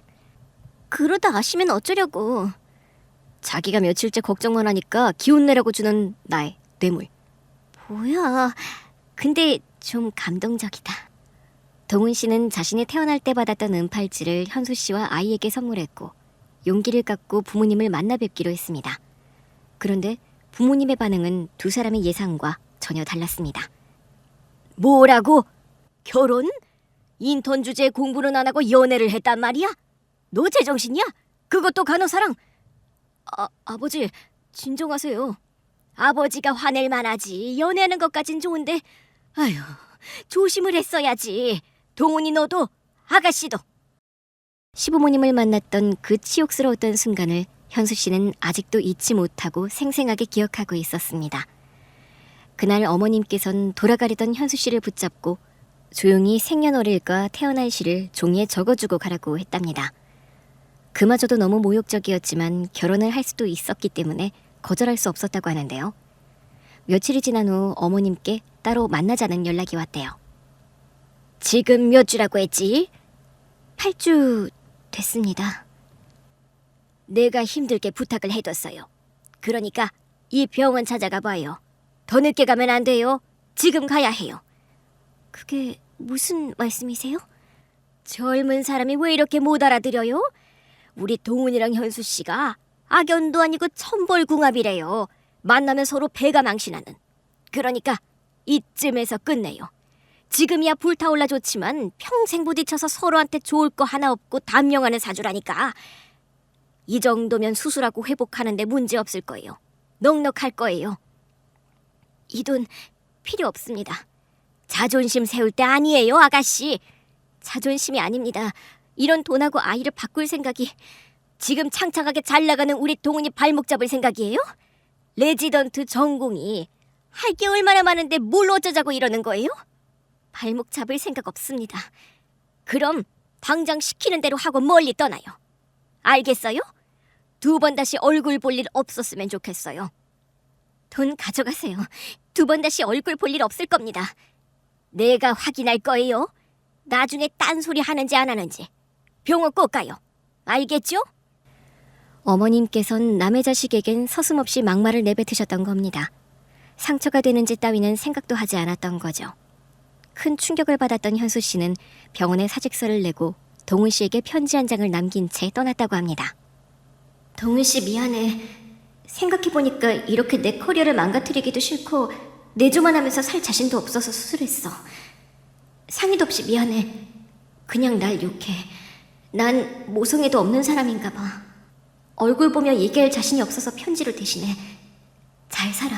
그러다 아시면 어쩌려고. 자기가 며칠째 걱정만 하니까 기운 내라고 주는 나의 뇌물. 뭐야. 근데 좀 감동적이다. 동훈 씨는 자신이 태어날 때 받았던 은팔찌를 현수 씨와 아이에게 선물했고 용기를 갖고 부모님을 만나 뵙기로 했습니다. 그런데 부모님의 반응은 두 사람의 예상과 전혀 달랐습니다. 뭐라고? 결혼? 인턴 주제에 공부는 안 하고 연애를 했단 말이야? 너 제정신이야? 그것도 간호사랑? 아버지, 진정하세요. 아버지가 화낼 만하지. 연애하는 것까진 좋은데 아휴, 조심을 했어야지. 동훈이 너도 아가씨도. 시부모님을 만났던 그 치욕스러웠던 순간을 현수 씨는 아직도 잊지 못하고 생생하게 기억하고 있었습니다. 그날 어머님께선 돌아가려던 현수 씨를 붙잡고 조용히 생년월일과 태어날 시를 종이에 적어주고 가라고 했답니다. 그마저도 너무 모욕적이었지만 결혼을 할 수도 있었기 때문에 거절할 수 없었다고 하는데요. 며칠이 지난 후 어머님께 따로 만나자는 연락이 왔대요. 지금 몇 주라고 했지? 8주 됐습니다. 내가 힘들게 부탁을 해뒀어요. 그러니까 이 병원 찾아가 봐요. 더 늦게 가면 안 돼요. 지금 가야 해요. 그게 무슨 말씀이세요? 젊은 사람이 왜 이렇게 못 알아들어요? 우리 동훈이랑 현수 씨가 악연도 아니고 천벌궁합이래요. 만나면 서로 배가 망신하는. 그러니까 이쯤에서 끝내요. 지금이야 불타올라 좋지만 평생 부딪혀서 서로한테 좋을 거 하나 없고 단명하는 사주라니까. 이 정도면 수술하고 회복하는데 문제 없을 거예요. 넉넉할 거예요. 이 돈 필요 없습니다. 자존심 세울 때 아니에요, 아가씨. 자존심이 아닙니다. 이런 돈하고 아이를 바꿀 생각이 지금 창창하게 잘 나가는 우리 동훈이 발목 잡을 생각이에요? 레지던트 전공이 할 게 얼마나 많은데 뭘 어쩌자고 이러는 거예요? 발목 잡을 생각 없습니다. 그럼 당장 시키는 대로 하고 멀리 떠나요. 알겠어요? 2번 다시 얼굴 볼 일 없었으면 좋겠어요. 돈 가져가세요. 2번 다시 얼굴 볼 일 없을 겁니다. 내가 확인할 거예요. 나중에 딴소리 하는지 안 하는지. 병원 꼭 가요. 알겠죠? 어머님께선 남의 자식에겐 서슴없이 막말을 내뱉으셨던 겁니다. 상처가 되는 짓 따위는 생각도 하지 않았던 거죠. 큰 충격을 받았던 현수 씨는 병원에 사직서를 내고 동훈 씨에게 편지 한 장을 남긴 채 떠났다고 합니다. 동훈 씨 미안해. 생각해보니까 이렇게 내 커리어를 망가뜨리기도 싫고 내조만 하면서 살 자신도 없어서 수술했어. 상의도 없이 미안해. 그냥 날 욕해. 난 모성애도 없는 사람인가 봐. 얼굴 보며 얘기할 자신이 없어서 편지를 대신해. 잘 살아.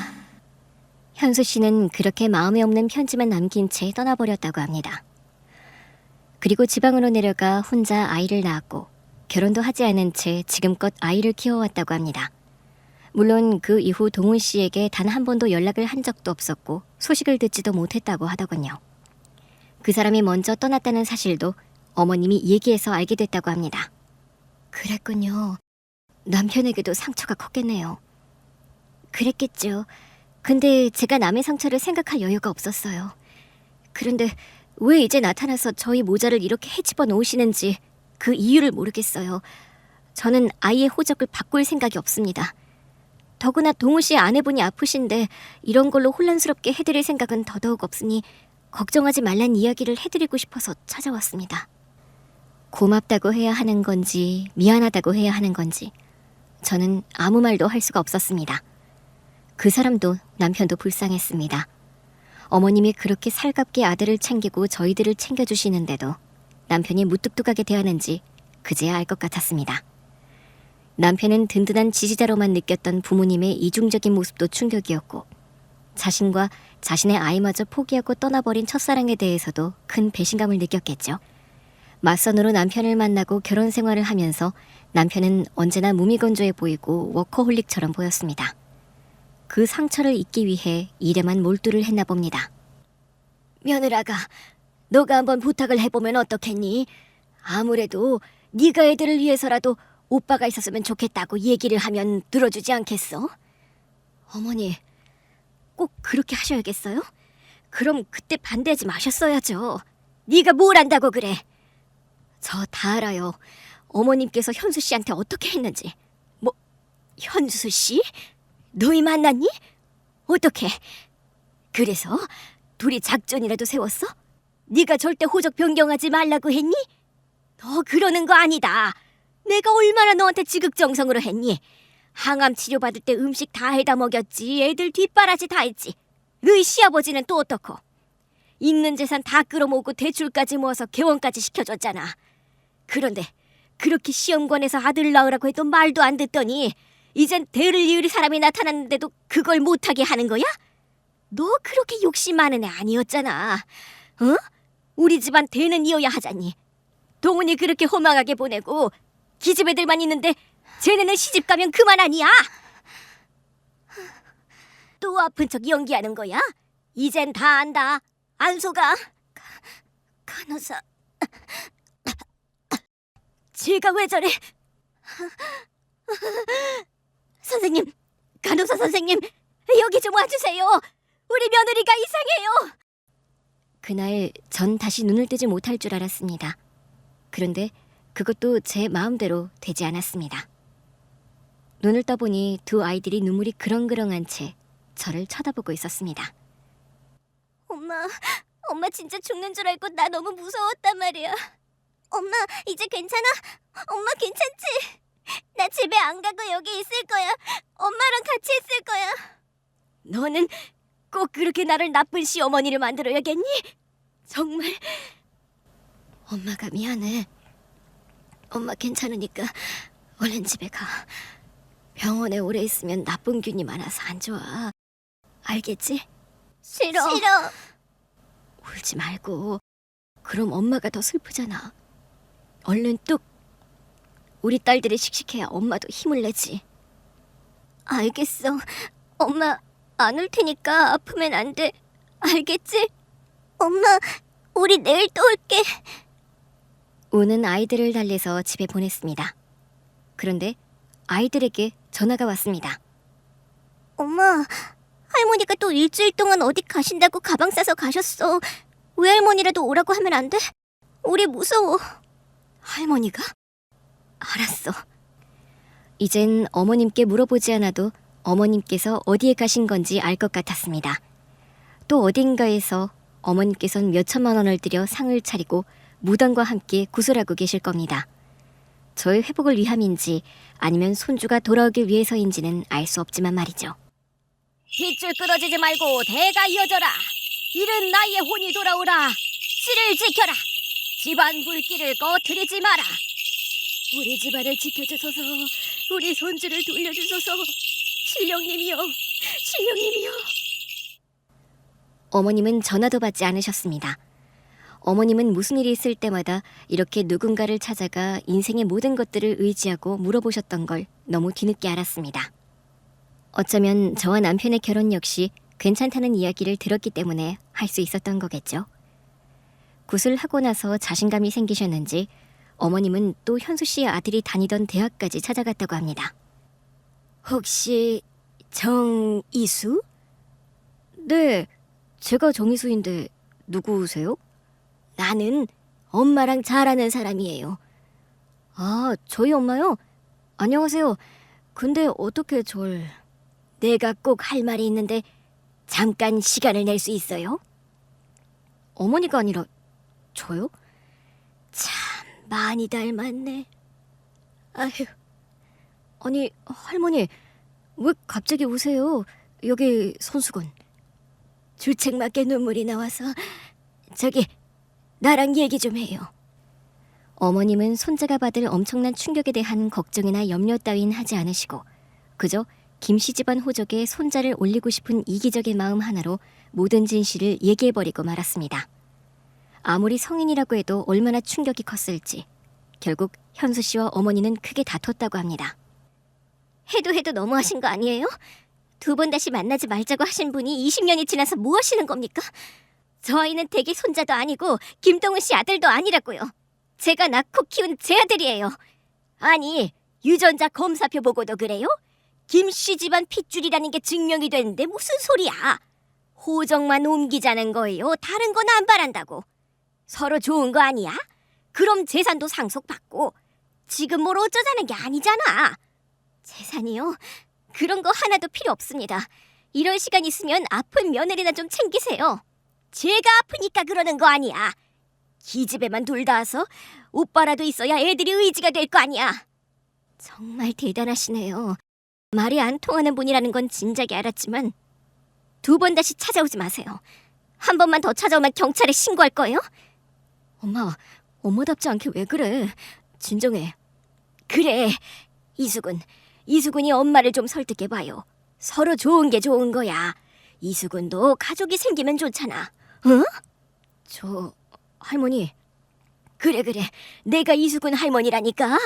현수 씨는 그렇게 마음에 없는 편지만 남긴 채 떠나버렸다고 합니다. 그리고 지방으로 내려가 혼자 아이를 낳았고 결혼도 하지 않은 채 지금껏 아이를 키워왔다고 합니다. 물론 그 이후 동훈 씨에게 단 한 번도 연락을 한 적도 없었고 소식을 듣지도 못했다고 하더군요. 그 사람이 먼저 떠났다는 사실도 어머님이 얘기해서 알게 됐다고 합니다. 그랬군요. 남편에게도 상처가 컸겠네요. 그랬겠죠. 근데 제가 남의 상처를 생각할 여유가 없었어요. 그런데 왜 이제 나타나서 저희 모자를 이렇게 헤집어 놓으시는지 그 이유를 모르겠어요. 저는 아이의 호적을 바꿀 생각이 없습니다. 더구나 동우 씨의 아내분이 아프신데 이런 걸로 혼란스럽게 해드릴 생각은 더더욱 없으니 걱정하지 말란 이야기를 해드리고 싶어서 찾아왔습니다. 고맙다고 해야 하는 건지 미안하다고 해야 하는 건지 저는 아무 말도 할 수가 없었습니다. 그 사람도 남편도 불쌍했습니다. 어머님이 그렇게 살갑게 아들을 챙기고 저희들을 챙겨주시는데도 남편이 무뚝뚝하게 대하는지 그제야 알 것 같았습니다. 남편은 든든한 지지자로만 느꼈던 부모님의 이중적인 모습도 충격이었고 자신과 자신의 아이마저 포기하고 떠나버린 첫사랑에 대해서도 큰 배신감을 느꼈겠죠. 맞선으로 남편을 만나고 결혼 생활을 하면서 남편은 언제나 무미건조해 보이고 워커홀릭처럼 보였습니다. 그 상처를 잊기 위해 일에만 몰두를 했나 봅니다. 며느라가, 너가 한번 부탁을 해보면 어떻겠니? 아무래도 네가 애들을 위해서라도 오빠가 있었으면 좋겠다고 얘기를 하면 들어주지 않겠어? 어머니, 꼭 그렇게 하셔야겠어요? 그럼 그때 반대하지 마셨어야죠. 네가 뭘 안다고 그래? 저 다 알아요. 어머님께서 현수 씨한테 어떻게 했는지. 뭐, 현수 씨? 너희 만났니? 어떻게? 그래서 둘이 작전이라도 세웠어? 네가 절대 호적 변경하지 말라고 했니? 너 그러는 거 아니다. 내가 얼마나 너한테 지극정성으로 했니? 항암 치료받을 때 음식 다 해다 먹였지. 애들 뒷바라지 다 했지. 너희 시아버지는 또 어떻고? 있는 재산 다 끌어모으고 대출까지 모아서 개원까지 시켜줬잖아. 그런데 그렇게 시험관에서 아들 낳으라고 해도 말도 안 듣더니 이젠 대를 이을 사람이 나타났는데도 그걸 못하게 하는 거야? 너 그렇게 욕심 많은 애 아니었잖아. 어? 우리 집안 대는 이어야 하잖니. 동훈이 그렇게 허망하게 보내고 기집애들만 있는데 쟤네는 시집 가면 그만 아니야? 또 아픈 척 연기하는 거야? 이젠 다 안다. 안 속아. 간호사. 제가 왜 저래? 선생님, 간호사 선생님, 여기 좀 와주세요. 우리 며느리가 이상해요. 그날 전 다시 눈을 뜨지 못할 줄 알았습니다. 그런데 그것도 제 마음대로 되지 않았습니다. 눈을 떠보니 두 아이들이 눈물이 그렁그렁한 채 저를 쳐다보고 있었습니다. 엄마 진짜 죽는 줄 알고 나 너무 무서웠단 말이야. 엄마, 이제 괜찮아? 엄마 괜찮지? 나 집에 안 가고 여기 있을 거야. 엄마랑 같이 있을 거야. 너는 꼭 그렇게 나를 나쁜 시어머니를 만들어야겠니? 정말. 엄마가 미안해. 엄마 괜찮으니까 얼른 집에 가. 병원에 오래 있으면 나쁜 균이 많아서 안 좋아. 알겠지? 싫어. 울지 말고. 그럼 엄마가 더 슬프잖아. 얼른 뚝. 우리 딸들이 씩씩해야 엄마도 힘을 내지. 알겠어. 엄마 안 올 테니까 아프면 안 돼. 알겠지? 엄마, 우리 내일 또 올게. 우는 아이들을 달래서 집에 보냈습니다. 그런데 아이들에게 전화가 왔습니다. 엄마, 할머니가 또 일주일 동안 어디 가신다고 가방 싸서 가셨어. 외할머니라도 오라고 하면 안 돼? 우리 무서워. 할머니가? 알았어. 이젠 어머님께 물어보지 않아도 어머님께서 어디에 가신 건지 알 것 같았습니다. 또 어딘가에서 어머님께서는 몇천만 원을 들여 상을 차리고 무당과 함께 구슬하고 계실 겁니다. 저의 회복을 위함인지 아니면 손주가 돌아오기 위해서인지는 알 수 없지만 말이죠. 핏줄 끊어지지 말고 대가 이어져라. 이른 나이에 혼이 돌아오라. 씨를 지켜라. 집안 불길을 꺼트리지 마라. 우리 집안을 지켜주소서. 우리 손주를 돌려주소서. 신령님이여. 어머님은 전화도 받지 않으셨습니다. 어머님은 무슨 일이 있을 때마다 이렇게 누군가를 찾아가 인생의 모든 것들을 의지하고 물어보셨던 걸 너무 뒤늦게 알았습니다. 어쩌면 저와 남편의 결혼 역시 괜찮다는 이야기를 들었기 때문에 할 수 있었던 거겠죠. 구슬하고 나서 자신감이 생기셨는지 어머님은 또 현수 씨의 아들이 다니던 대학까지 찾아갔다고 합니다. 혹시 정이수? 네, 제가 정이수인데 누구세요? 나는 엄마랑 잘 아는 사람이에요. 아, 저희 엄마요? 안녕하세요. 근데 어떻게 절... 내가 꼭 할 말이 있는데 잠깐 시간을 낼 수 있어요? 어머니가 아니라 저요? 참 많이 닮았네. 아휴. 아니 할머니 왜 갑자기 우세요? 여기 손수건. 줄책맞게 눈물이 나와서 저기 나랑 얘기 좀 해요. 어머님은 손자가 받을 엄청난 충격에 대한 걱정이나 염려 따윈 하지 않으시고 그저 김씨 집안 호적에 손자를 올리고 싶은 이기적인 마음 하나로 모든 진실을 얘기해버리고 말았습니다. 아무리 성인이라고 해도 얼마나 충격이 컸을지 결국 현수 씨와 어머니는 크게 다퉜다고 합니다. 해도 너무하신 거 아니에요? 2번 다시 만나지 말자고 하신 분이 20년이 지나서 뭐 하시는 겁니까? 저 아이는 댁의 손자도 아니고 김동훈 씨 아들도 아니라고요. 제가 낳고 키운 제 아들이에요. 아니, 유전자 검사표 보고도 그래요? 김씨 집안 핏줄이라는 게 증명이 되는데 무슨 소리야? 호적만 옮기자는 거예요. 다른 건 안 바란다고. 서로 좋은 거 아니야? 그럼 재산도 상속받고. 지금 뭘 어쩌자는 게 아니잖아. 재산이요? 그런 거 하나도 필요 없습니다. 이럴 시간 있으면 아픈 며느리나 좀 챙기세요. 제가 아프니까 그러는 거 아니야. 기집애만 둘 다 와서 오빠라도 있어야 애들이 의지가 될 거 아니야. 정말 대단하시네요. 말이 안 통하는 분이라는 건 진작에 알았지만 2번 다시 찾아오지 마세요. 한 번만 더 찾아오면 경찰에 신고할 거예요? 엄마, 엄마답지 않게 왜 그래? 진정해. 그래, 이수근이 엄마를 좀 설득해봐요. 서로 좋은 게 좋은 거야. 이수근도 가족이 생기면 좋잖아. 응? 저 할머니, 그래, 내가 이수근 할머니라니까.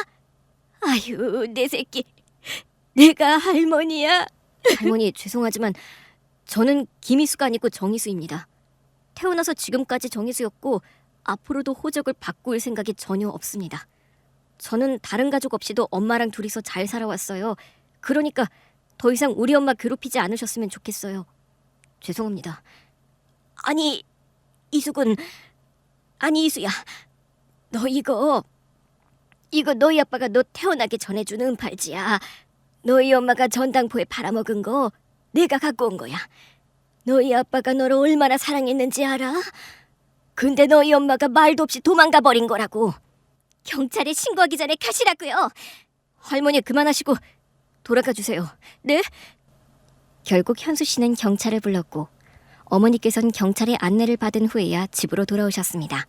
아유, 내 새끼, 내가 할머니야. 할머니 죄송하지만 저는 김희수가 아니고 정희수입니다. 태어나서 지금까지 정희수였고 앞으로도 호적을 바꿀 생각이 전혀 없습니다. 저는 다른 가족 없이도 엄마랑 둘이서 잘 살아왔어요. 그러니까 더 이상 우리 엄마 괴롭히지 않으셨으면 좋겠어요. 죄송합니다. 아니, 이수근, 아니 이수야, 너 이거 너희 아빠가 너 태어나기 전에 준 은팔찌야. 너희 엄마가 전당포에 팔아먹은 거 내가 갖고 온 거야. 너희 아빠가 너를 얼마나 사랑했는지 알아? 근데 너희 엄마가 말도 없이 도망가 버린 거라고. 경찰에 신고하기 전에 가시라고요. 할머니 그만하시고 돌아가 주세요. 네? 결국 현수 씨는 경찰을 불렀고 어머니께서는 경찰의 안내를 받은 후에야 집으로 돌아오셨습니다.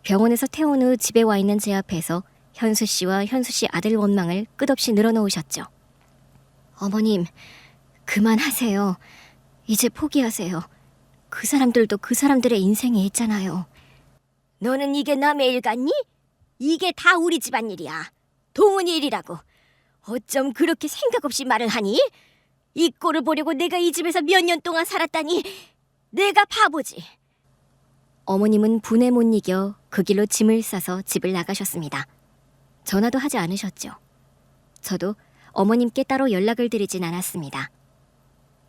병원에서 퇴원 후 집에 와 있는 제 앞에서 현수 씨와 현수 씨 아들 원망을 끝없이 늘어놓으셨죠. 어머님, 그만하세요. 이제 포기하세요. 그 사람들도 그 사람들의 인생이 있잖아요. 너는 이게 남의 일 같니? 이게 다 우리 집안 일이야. 동훈이 일이라고. 어쩜 그렇게 생각 없이 말을 하니? 이 꼴을 보려고 내가 이 집에서 몇 년 동안 살았다니. 내가 바보지. 어머님은 분에 못 이겨 그 길로 짐을 싸서 집을 나가셨습니다. 전화도 하지 않으셨죠. 저도 어머님께 따로 연락을 드리진 않았습니다.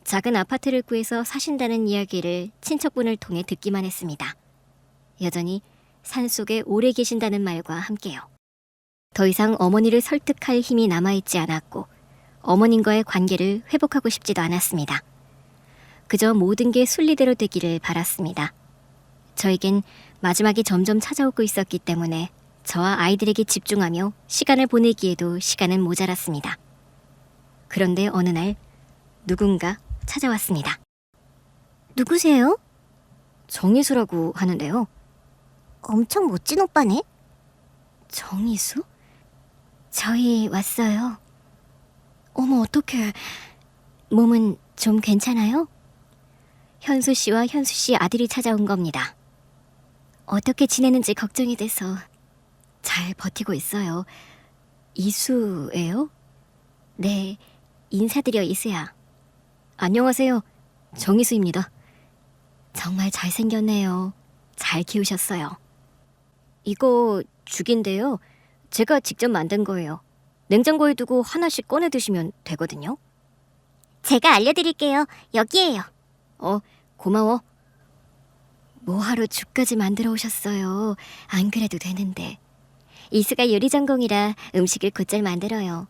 작은 아파트를 구해서 사신다는 이야기를 친척분을 통해 듣기만 했습니다. 여전히 산속에 오래 계신다는 말과 함께요. 더 이상 어머니를 설득할 힘이 남아있지 않았고 어머님과의 관계를 회복하고 싶지도 않았습니다. 그저 모든 게 순리대로 되기를 바랐습니다. 저에겐 마지막이 점점 찾아오고 있었기 때문에 저와 아이들에게 집중하며 시간을 보내기에도 시간은 모자랐습니다. 그런데 어느 날 누군가 찾아왔습니다. 누구세요? 정희수라고 하는데요. 엄청 멋진 오빠네. 정희수? 저희 왔어요. 어머 어떡해. 몸은 좀 괜찮아요? 현수 씨와 현수 씨 아들이 찾아온 겁니다. 어떻게 지내는지 걱정이 돼서. 잘 버티고 있어요. 이수예요? 네, 인사드려 이수야. 안녕하세요. 정희수입니다. 정말 잘생겼네요. 잘 키우셨어요. 이거 죽인데요. 제가 직접 만든 거예요. 냉장고에 두고 하나씩 꺼내 드시면 되거든요. 제가 알려드릴게요. 여기에요. 고마워. 뭐하러 죽까지 만들어 오셨어요. 안 그래도 되는데. 이수가 요리 전공이라 음식을 곧잘 만들어요.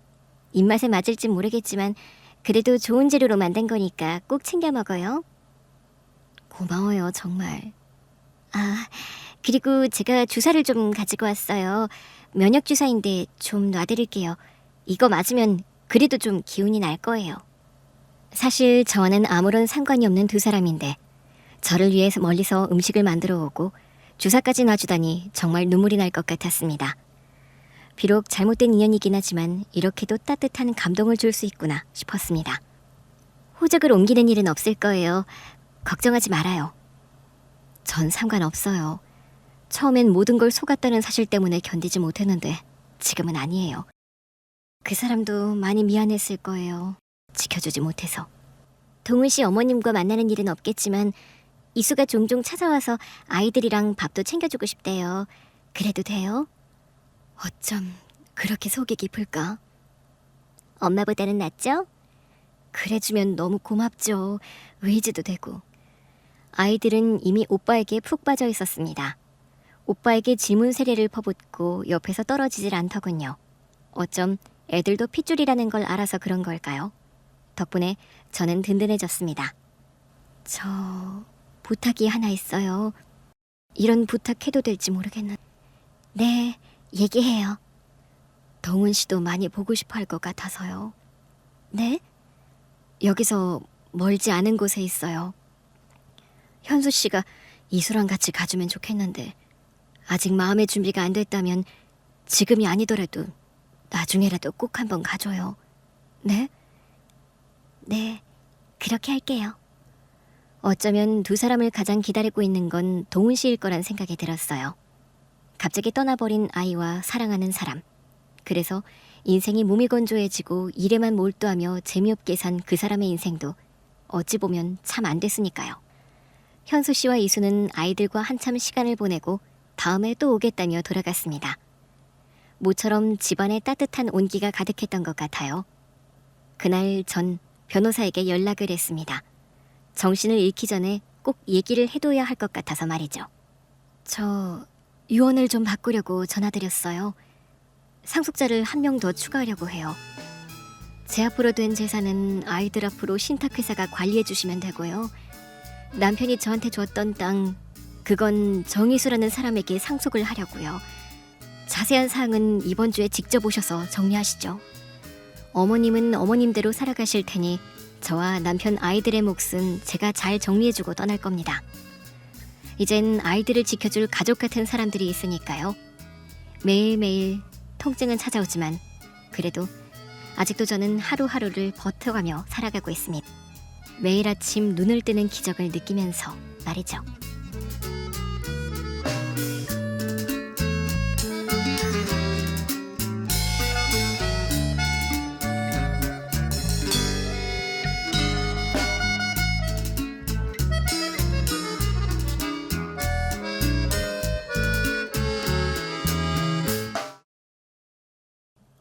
입맛에 맞을진 모르겠지만 그래도 좋은 재료로 만든 거니까 꼭 챙겨 먹어요. 고마워요, 정말. 아, 그리고 제가 주사를 좀 가지고 왔어요. 면역 주사인데 좀 놔드릴게요. 이거 맞으면 그래도 좀 기운이 날 거예요. 사실 저와는 아무런 상관이 없는 두 사람인데 저를 위해서 멀리서 음식을 만들어 오고 주사까지 놔주다니 정말 눈물이 날 것 같았습니다. 비록 잘못된 인연이긴 하지만 이렇게도 따뜻한 감동을 줄 수 있구나 싶었습니다. 호적을 옮기는 일은 없을 거예요. 걱정하지 말아요. 전 상관없어요. 처음엔 모든 걸 속았다는 사실 때문에 견디지 못했는데 지금은 아니에요. 그 사람도 많이 미안했을 거예요. 지켜주지 못해서. 동훈 씨 어머님과 만나는 일은 없겠지만 이수가 종종 찾아와서 아이들이랑 밥도 챙겨주고 싶대요. 그래도 돼요? 어쩜 그렇게 속이 깊을까? 엄마보다는 낫죠? 그래주면 너무 고맙죠. 의지도 되고. 아이들은 이미 오빠에게 푹 빠져 있었습니다. 오빠에게 질문 세례를 퍼붓고 옆에서 떨어지질 않더군요. 어쩜 애들도 핏줄이라는 걸 알아서 그런 걸까요? 덕분에 저는 든든해졌습니다. 저 부탁이 하나 있어요. 이런 부탁해도 될지 모르겠는데. 네, 얘기해요. 동훈 씨도 많이 보고 싶어 할 것 같아서요. 네? 여기서 멀지 않은 곳에 있어요. 현수 씨가 이수랑 같이 가주면 좋겠는데 아직 마음의 준비가 안 됐다면 지금이 아니더라도 나중에라도 꼭 한번 가줘요. 네? 네, 그렇게 할게요. 어쩌면 두 사람을 가장 기다리고 있는 건 동훈 씨일 거란 생각이 들었어요. 갑자기 떠나버린 아이와 사랑하는 사람. 그래서 인생이 몸이 건조해지고 일에만 몰두하며 재미없게 산 그 사람의 인생도 어찌 보면 참 안 됐으니까요. 현수 씨와 이수는 아이들과 한참 시간을 보내고 다음에 또 오겠다며 돌아갔습니다. 모처럼 집안에 따뜻한 온기가 가득했던 것 같아요. 그날 전 변호사에게 연락을 했습니다. 정신을 잃기 전에 꼭 얘기를 해둬야 할 것 같아서 말이죠. 저 유언을 좀 바꾸려고 전화드렸어요. 상속자를 한 명 더 추가하려고 해요. 제 앞으로 된 재산은 아이들 앞으로 신탁회사가 관리해 주시면 되고요. 남편이 저한테 줬던 땅, 그건 정희수라는 사람에게 상속을 하려고요. 자세한 사항은 이번 주에 직접 오셔서 정리하시죠. 어머님은 어머님대로 살아가실 테니 저와 남편 아이들의 몫은 제가 잘 정리해주고 떠날 겁니다. 이젠 아이들을 지켜줄 가족 같은 사람들이 있으니까요. 매일매일 통증은 찾아오지만 그래도 아직도 저는 하루하루를 버텨가며 살아가고 있습니다. 매일 아침 눈을 뜨는 기적을 느끼면서 말이죠.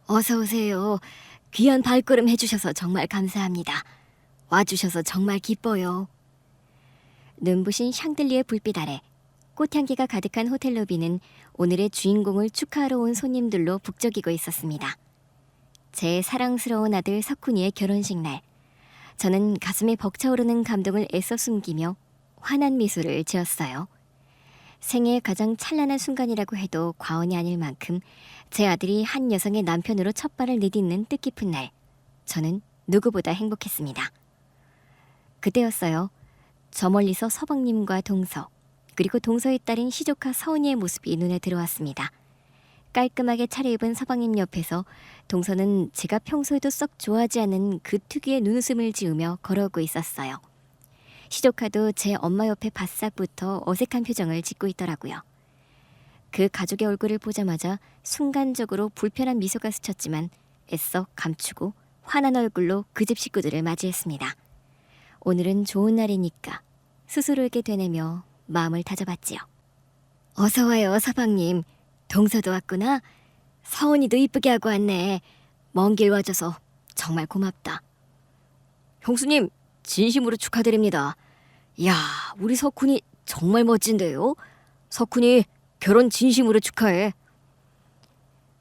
어서 오세요. 귀한 발걸음 해주셔서 정말 감사합니다. 와주셔서 정말 기뻐요. 눈부신 샹들리에 불빛 아래 꽃향기가 가득한 호텔 로비는 오늘의 주인공을 축하하러 온 손님들로 북적이고 있었습니다. 제 사랑스러운 아들 석훈이의 결혼식 날, 저는 가슴에 벅차오르는 감동을 애써 숨기며 환한 미소를 지었어요. 생애의 가장 찬란한 순간이라고 해도 과언이 아닐 만큼 제 아들이 한 여성의 남편으로 첫 발을 내딛는 뜻깊은 날, 저는 누구보다 행복했습니다. 그때였어요. 저 멀리서 서방님과 동서, 그리고 동서의 딸인 시조카 서은이의 모습이 눈에 들어왔습니다. 깔끔하게 차려입은 서방님 옆에서 동서는 제가 평소에도 썩 좋아하지 않는 그 특유의 눈웃음을 지으며 걸어오고 있었어요. 시조카도 제 엄마 옆에 바싹 붙어 어색한 표정을 짓고 있더라고요. 그 가족의 얼굴을 보자마자 순간적으로 불편한 미소가 스쳤지만 애써 감추고 환한 얼굴로 그 집 식구들을 맞이했습니다. 오늘은 좋은 날이니까 스스로에게 되뇌며 마음을 다져봤지요. 어서 와요, 서방님. 동서도 왔구나. 서은이도 이쁘게 하고 왔네. 먼 길 와줘서 정말 고맙다. 형수님, 진심으로 축하드립니다. 이야, 우리 석훈이 정말 멋진데요. 석훈이 결혼 진심으로 축하해.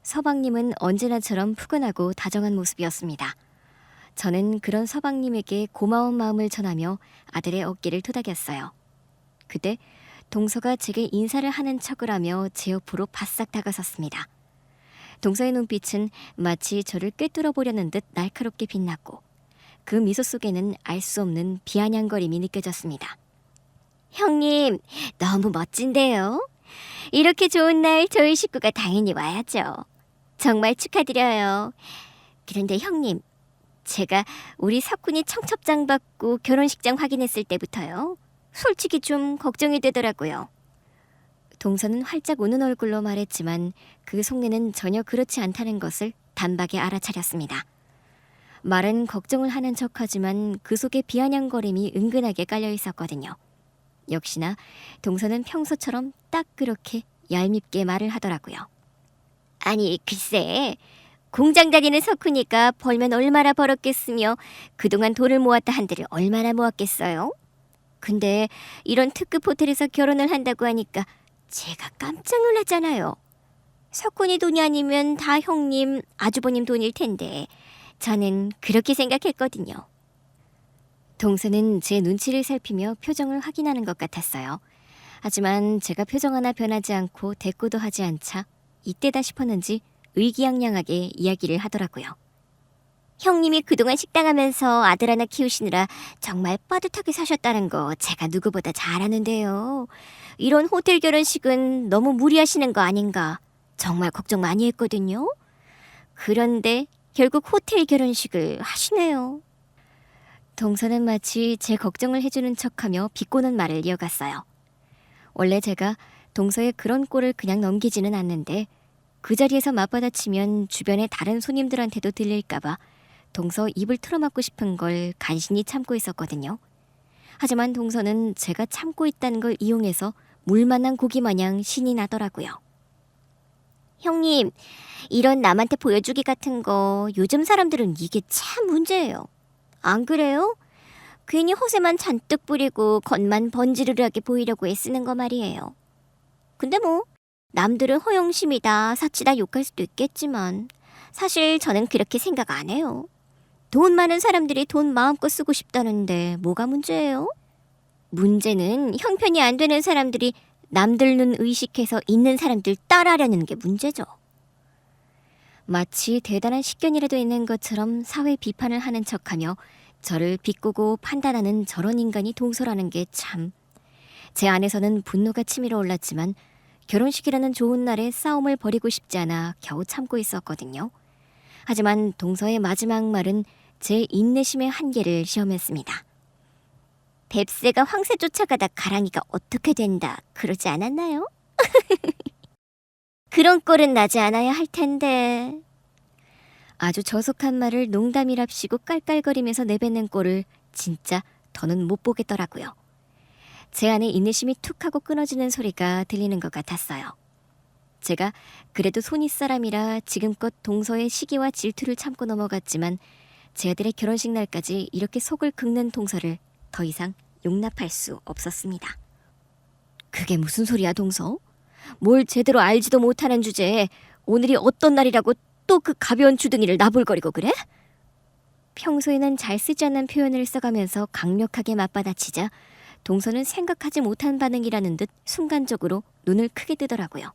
서방님은 언제나처럼 푸근하고 다정한 모습이었습니다. 저는 그런 서방님에게 고마운 마음을 전하며 아들의 어깨를 토닥였어요. 그때 동서가 제게 인사를 하는 척을 하며 제 옆으로 바싹 다가섰습니다. 동서의 눈빛은 마치 저를 꿰뚫어 보려는 듯 날카롭게 빛났고 그 미소 속에는 알 수 없는 비아냥거림이 느껴졌습니다. 형님, 너무 멋진데요? 이렇게 좋은 날 저희 식구가 당연히 와야죠. 정말 축하드려요. 그런데 형님, 제가 우리 석훈이 청첩장 받고 결혼식장 확인했을 때부터요. 솔직히 좀 걱정이 되더라고요. 동서는 활짝 우는 얼굴로 말했지만 그 속내는 전혀 그렇지 않다는 것을 단박에 알아차렸습니다. 말은 걱정을 하는 척하지만 그 속에 비아냥거림이 은근하게 깔려 있었거든요. 역시나 동서는 평소처럼 딱 그렇게 얄밉게 말을 하더라고요. 아니 글쎄, 공장 다니는 석훈이가 벌면 얼마나 벌었겠으며 그동안 돈을 모았다 한들을 얼마나 모았겠어요? 근데 이런 특급 호텔에서 결혼을 한다고 하니까 제가 깜짝 놀랐잖아요. 석훈이 돈이 아니면 다 형님, 아주버님 돈일 텐데 저는 그렇게 생각했거든요. 동서는 제 눈치를 살피며 표정을 확인하는 것 같았어요. 하지만 제가 표정 하나 변하지 않고 대꾸도 하지 않자 이때다 싶었는지 의기양양하게 이야기를 하더라고요. 형님이 그동안 식당하면서 아들 하나 키우시느라 정말 빠듯하게 사셨다는 거 제가 누구보다 잘 아는데요. 이런 호텔 결혼식은 너무 무리하시는 거 아닌가 정말 걱정 많이 했거든요. 그런데 결국 호텔 결혼식을 하시네요. 동서는 마치 제 걱정을 해주는 척하며 비꼬는 말을 이어갔어요. 원래 제가 동서의 그런 꼴을 그냥 넘기지는 않는데 그 자리에서 맞받아치면 주변의 다른 손님들한테도 들릴까봐 동서 입을 틀어막고 싶은 걸 간신히 참고 있었거든요. 하지만 동서는 제가 참고 있다는 걸 이용해서 물 만난 고기 마냥 신이 나더라고요. 형님, 이런 남한테 보여주기 같은 거 요즘 사람들은 이게 참 문제예요. 안 그래요? 괜히 허세만 잔뜩 부리고 겉만 번지르르하게 보이려고 애쓰는 거 말이에요. 근데 뭐 남들은 허영심이다, 사치다 욕할 수도 있겠지만 사실 저는 그렇게 생각 안 해요. 돈 많은 사람들이 돈 마음껏 쓰고 싶다는데 뭐가 문제예요? 문제는 형편이 안 되는 사람들이 남들 눈 의식해서 있는 사람들 따라하려는 게 문제죠. 마치 대단한 식견이라도 있는 것처럼 사회 비판을 하는 척하며 저를 비꼬고 판단하는 저런 인간이 동서라는 게 참... 제 안에서는 분노가 치밀어 올랐지만 결혼식이라는 좋은 날에 싸움을 벌이고 싶지 않아 겨우 참고 있었거든요. 하지만 동서의 마지막 말은 제 인내심의 한계를 시험했습니다. 뱁새가 황새 쫓아가다 가랑이가 어떻게 된다 그러지 않았나요? 그런 꼴은 나지 않아야 할 텐데. 아주 저속한 말을 농담이랍시고 깔깔거리면서 내뱉는 꼴을 진짜 더는 못 보겠더라고요. 제 안에 인내심이 툭 하고 끊어지는 소리가 들리는 것 같았어요. 제가 그래도 손윗사람이라 지금껏 동서의 시기와 질투를 참고 넘어갔지만 제 아들의 결혼식 날까지 이렇게 속을 긁는 동서를 더 이상 용납할 수 없었습니다. 그게 무슨 소리야, 동서? 뭘 제대로 알지도 못하는 주제에 오늘이 어떤 날이라고 또 그 가벼운 주둥이를 나불거리고 그래? 평소에는 잘 쓰지 않는 표현을 써가면서 강력하게 맞받아치자 동서는 생각하지 못한 반응이라는 듯 순간적으로 눈을 크게 뜨더라고요.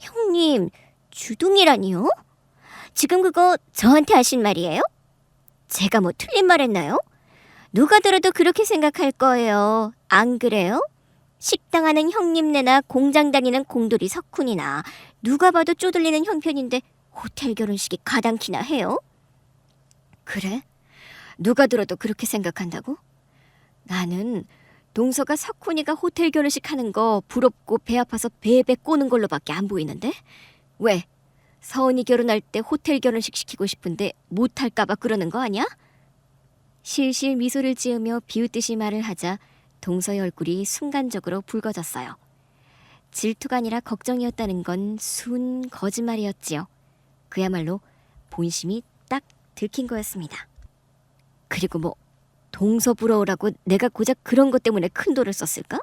형님, 주둥이라니요? 지금 그거 저한테 하신 말이에요? 제가 뭐 틀린 말 했나요? 누가 들어도 그렇게 생각할 거예요. 안 그래요? 식당 하는 형님네나 공장 다니는 공돌이 석훈이나 누가 봐도 쪼들리는 형편인데 호텔 결혼식이 가당키나 해요? 그래? 누가 들어도 그렇게 생각한다고? 나는 동서가 석훈이가 호텔 결혼식 하는 거 부럽고 배 아파서 베베 꼬는 걸로밖에 안 보이는데? 왜? 서은이 결혼할 때 호텔 결혼식 시키고 싶은데 못할까봐 그러는 거 아니야? 실실 미소를 지으며 비웃듯이 말을 하자 동서의 얼굴이 순간적으로 붉어졌어요. 질투가 아니라 걱정이었다는 건 순 거짓말이었지요. 그야말로 본심이 딱 들킨 거였습니다. 그리고 뭐 동서 부러우라고 내가 고작 그런 것 때문에 큰 돈을 썼을까?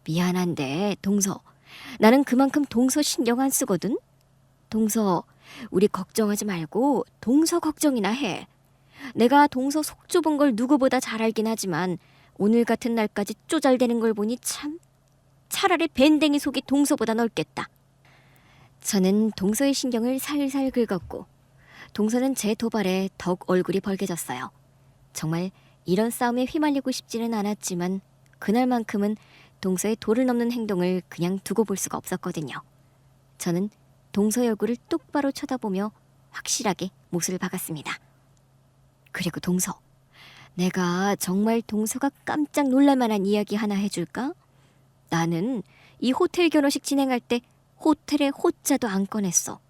미안한데 동서, 나는 그만큼 동서 신경 안 쓰거든. 동서, 우리 걱정하지 말고 동서 걱정이나 해. 내가 동서 속 좁은 걸 누구보다 잘 알긴 하지만 오늘 같은 날까지 쪼잘대는 걸 보니 참, 차라리 밴댕이 속이 동서보다 넓겠다. 저는 동서의 신경을 살살 긁었고 동서는 제 도발에 더욱 얼굴이 벌개졌어요. 정말 이런 싸움에 휘말리고 싶지는 않았지만 그날만큼은 동서의 도를 넘는 행동을 그냥 두고 볼 수가 없었거든요. 저는 동서의 얼굴을 똑바로 쳐다보며 확실하게 못을 박았습니다. 그리고 동서, 내가 정말 동서가 깜짝 놀랄 만한 이야기 하나 해줄까? 나는 이 호텔 결혼식 진행할 때 호텔에 호자도 안 꺼냈어.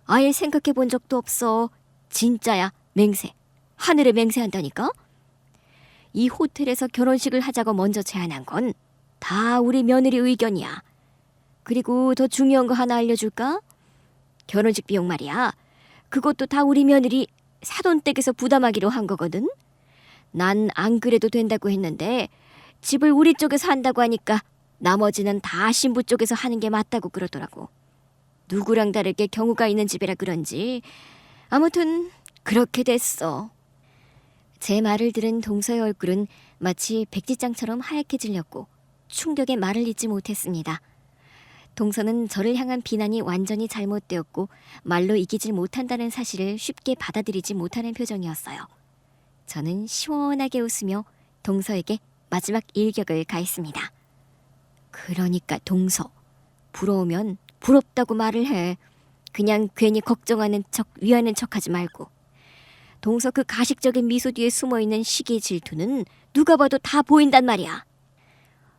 아예 생각해 본 적도 없어. 진짜야, 맹세. 하늘에 맹세한다니까? 이 호텔에서 결혼식을 하자고 먼저 제안한 건 다 우리 며느리 의견이야. 그리고 더 중요한 거 하나 알려줄까? 결혼식 비용 말이야. 그것도 다 우리 며느리 사돈댁에서 부담하기로 한 거거든. 난 안 그래도 된다고 했는데 집을 우리 쪽에서 한다고 하니까 나머지는 다 신부 쪽에서 하는 게 맞다고 그러더라고. 누구랑 다르게 경우가 있는 집이라 그런지 아무튼 그렇게 됐어. 제 말을 들은 동서의 얼굴은 마치 백지장처럼 하얗게 질렸고 충격에 말을 잇지 못했습니다. 동서는 저를 향한 비난이 완전히 잘못되었고 말로 이기질 못한다는 사실을 쉽게 받아들이지 못하는 표정이었어요. 저는 시원하게 웃으며 동서에게 마지막 일격을 가했습니다. 그러니까 동서, 부러우면 부럽다고 말을 해. 그냥 괜히 걱정하는 척 위하는 척하지 말고. 동서 그 가식적인 미소 뒤에 숨어있는 시기의 질투는 누가 봐도 다 보인단 말이야.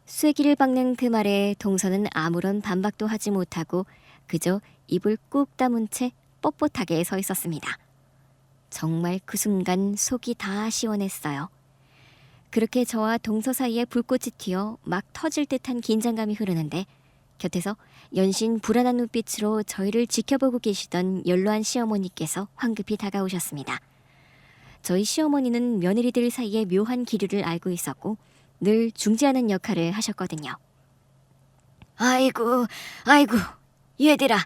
쐐기를 박는 그 말에 동서는 아무런 반박도 하지 못하고 그저 입을 꾹 다문 채 뻣뻣하게 서 있었습니다. 정말 그 순간 속이 다 시원했어요. 그렇게 저와 동서 사이에 불꽃이 튀어 막 터질 듯한 긴장감이 흐르는데 곁에서 연신 불안한 눈빛으로 저희를 지켜보고 계시던 연로한 시어머니께서 황급히 다가오셨습니다. 저희 시어머니는 며느리들 사이에 묘한 기류를 알고 있었고 늘 중재하는 역할을 하셨거든요. 아이고, 얘들아,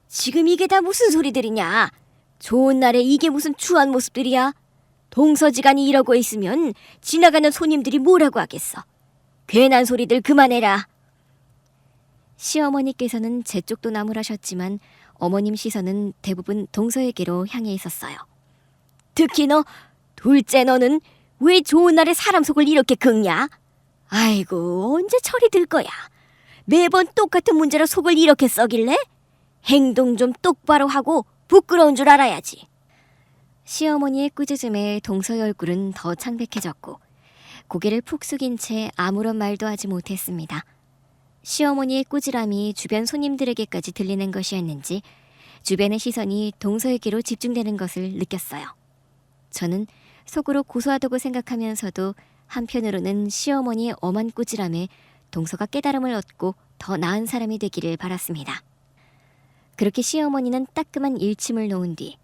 지금 이게 다 무슨 소리들이냐? 좋은 날에 이게 무슨 추한 모습들이야? 동서지간이 이러고 있으면 지나가는 손님들이 뭐라고 하겠어? 괜한 소리들 그만해라. 시어머니께서는 제 쪽도 나무라셨지만 어머님 시선은 대부분 동서에게로 향해 있었어요. 특히 너, 둘째 너는 왜 좋은 날에 사람 속을 이렇게 긁냐? 아이고, 언제 철이 들 거야? 매번 똑같은 문제로 속을 이렇게 썩일래? 행동 좀 똑바로 하고 부끄러운 줄 알아야지. 시어머니의 꾸짖음에 동서의 얼굴은 더 창백해졌고 고개를 푹 숙인 채 아무런 말도 하지 못했습니다. 시어머니의 꾸지람이 주변 손님들에게까지 들리는 것이었는지 주변의 시선이 동서에게로 집중되는 것을 느꼈어요. 저는 속으로 고소하다고 생각하면서도 한편으로는 시어머니의 엄한 꾸지람에 동서가 깨달음을 얻고 더 나은 사람이 되기를 바랐습니다. 그렇게 시어머니는 따끔한 일침을 놓은 뒤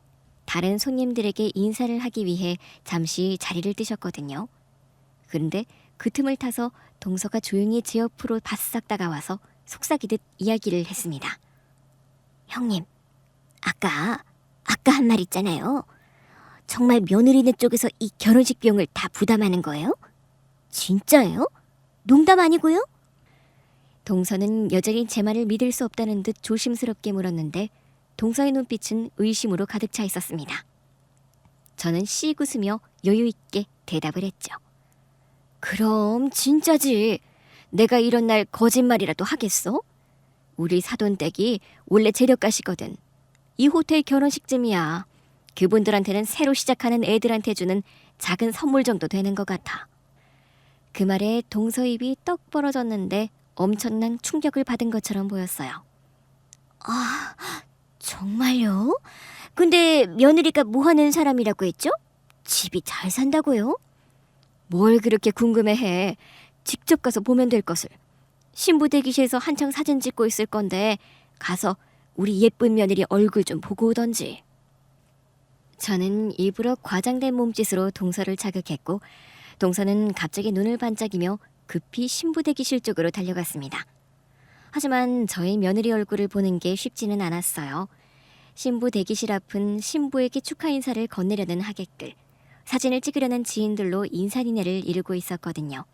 다른 손님들에게 인사를 하기 위해 잠시 자리를 뜨셨거든요. 그런데 그 틈을 타서 동서가 조용히 제 옆으로 바싹 다가와서 속삭이듯 이야기를 했습니다. 형님, 아까 한 말 있잖아요. 정말 며느리네 쪽에서 이 결혼식 비용을 다 부담하는 거예요? 진짜예요? 농담 아니고요? 동서는 여전히 제 말을 믿을 수 없다는 듯 조심스럽게 물었는데 동서의 눈빛은 의심으로 가득 차 있었습니다. 저는 씩 웃으며 여유 있게 대답을 했죠. 그럼 진짜지. 내가 이런 날 거짓말이라도 하겠어? 우리 사돈댁이 원래 재력가시거든. 이 호텔 결혼식쯤이야. 그분들한테는 새로 시작하는 애들한테 주는 작은 선물 정도 되는 것 같아. 그 말에 동서 입이 떡 벌어졌는데 엄청난 충격을 받은 것처럼 보였어요. 아, 정말요? 근데 며느리가 뭐 하는 사람이라고 했죠? 집이 잘 산다고요? 뭘 그렇게 궁금해해. 직접 가서 보면 될 것을. 신부 대기실에서 한창 사진 찍고 있을 건데 가서 우리 예쁜 며느리 얼굴 좀 보고 오던지. 저는 일부러 과장된 몸짓으로 동서를 자극했고 동서는 갑자기 눈을 반짝이며 급히 신부 대기실 쪽으로 달려갔습니다. 하지만 저의 며느리 얼굴을 보는 게 쉽지는 않았어요. 신부 대기실 앞은 신부에게 축하 인사를 건네려는 하객들, 사진을 찍으려는 지인들로 인사리내를 이루고 있었거든요.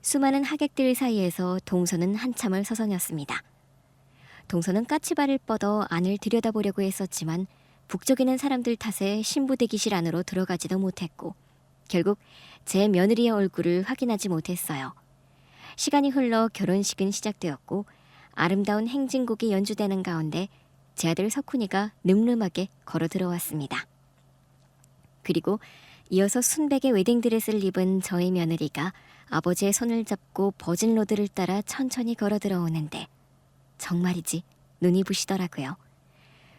수많은 하객들 사이에서 동서는 한참을 서성였습니다. 동서는 까치발을 뻗어 안을 들여다보려고 했었지만 북적이는 사람들 탓에 신부 대기실 안으로 들어가지도 못했고 결국 제 며느리의 얼굴을 확인하지 못했어요. 시간이 흘러 결혼식은 시작되었고 아름다운 행진곡이 연주되는 가운데 제 아들 석훈이가 늠름하게 걸어 들어왔습니다. 그리고 이어서 순백의 웨딩드레스를 입은 저희 며느리가 아버지의 손을 잡고 버진로드를 따라 천천히 걸어 들어오는데 정말이지 눈이 부시더라고요.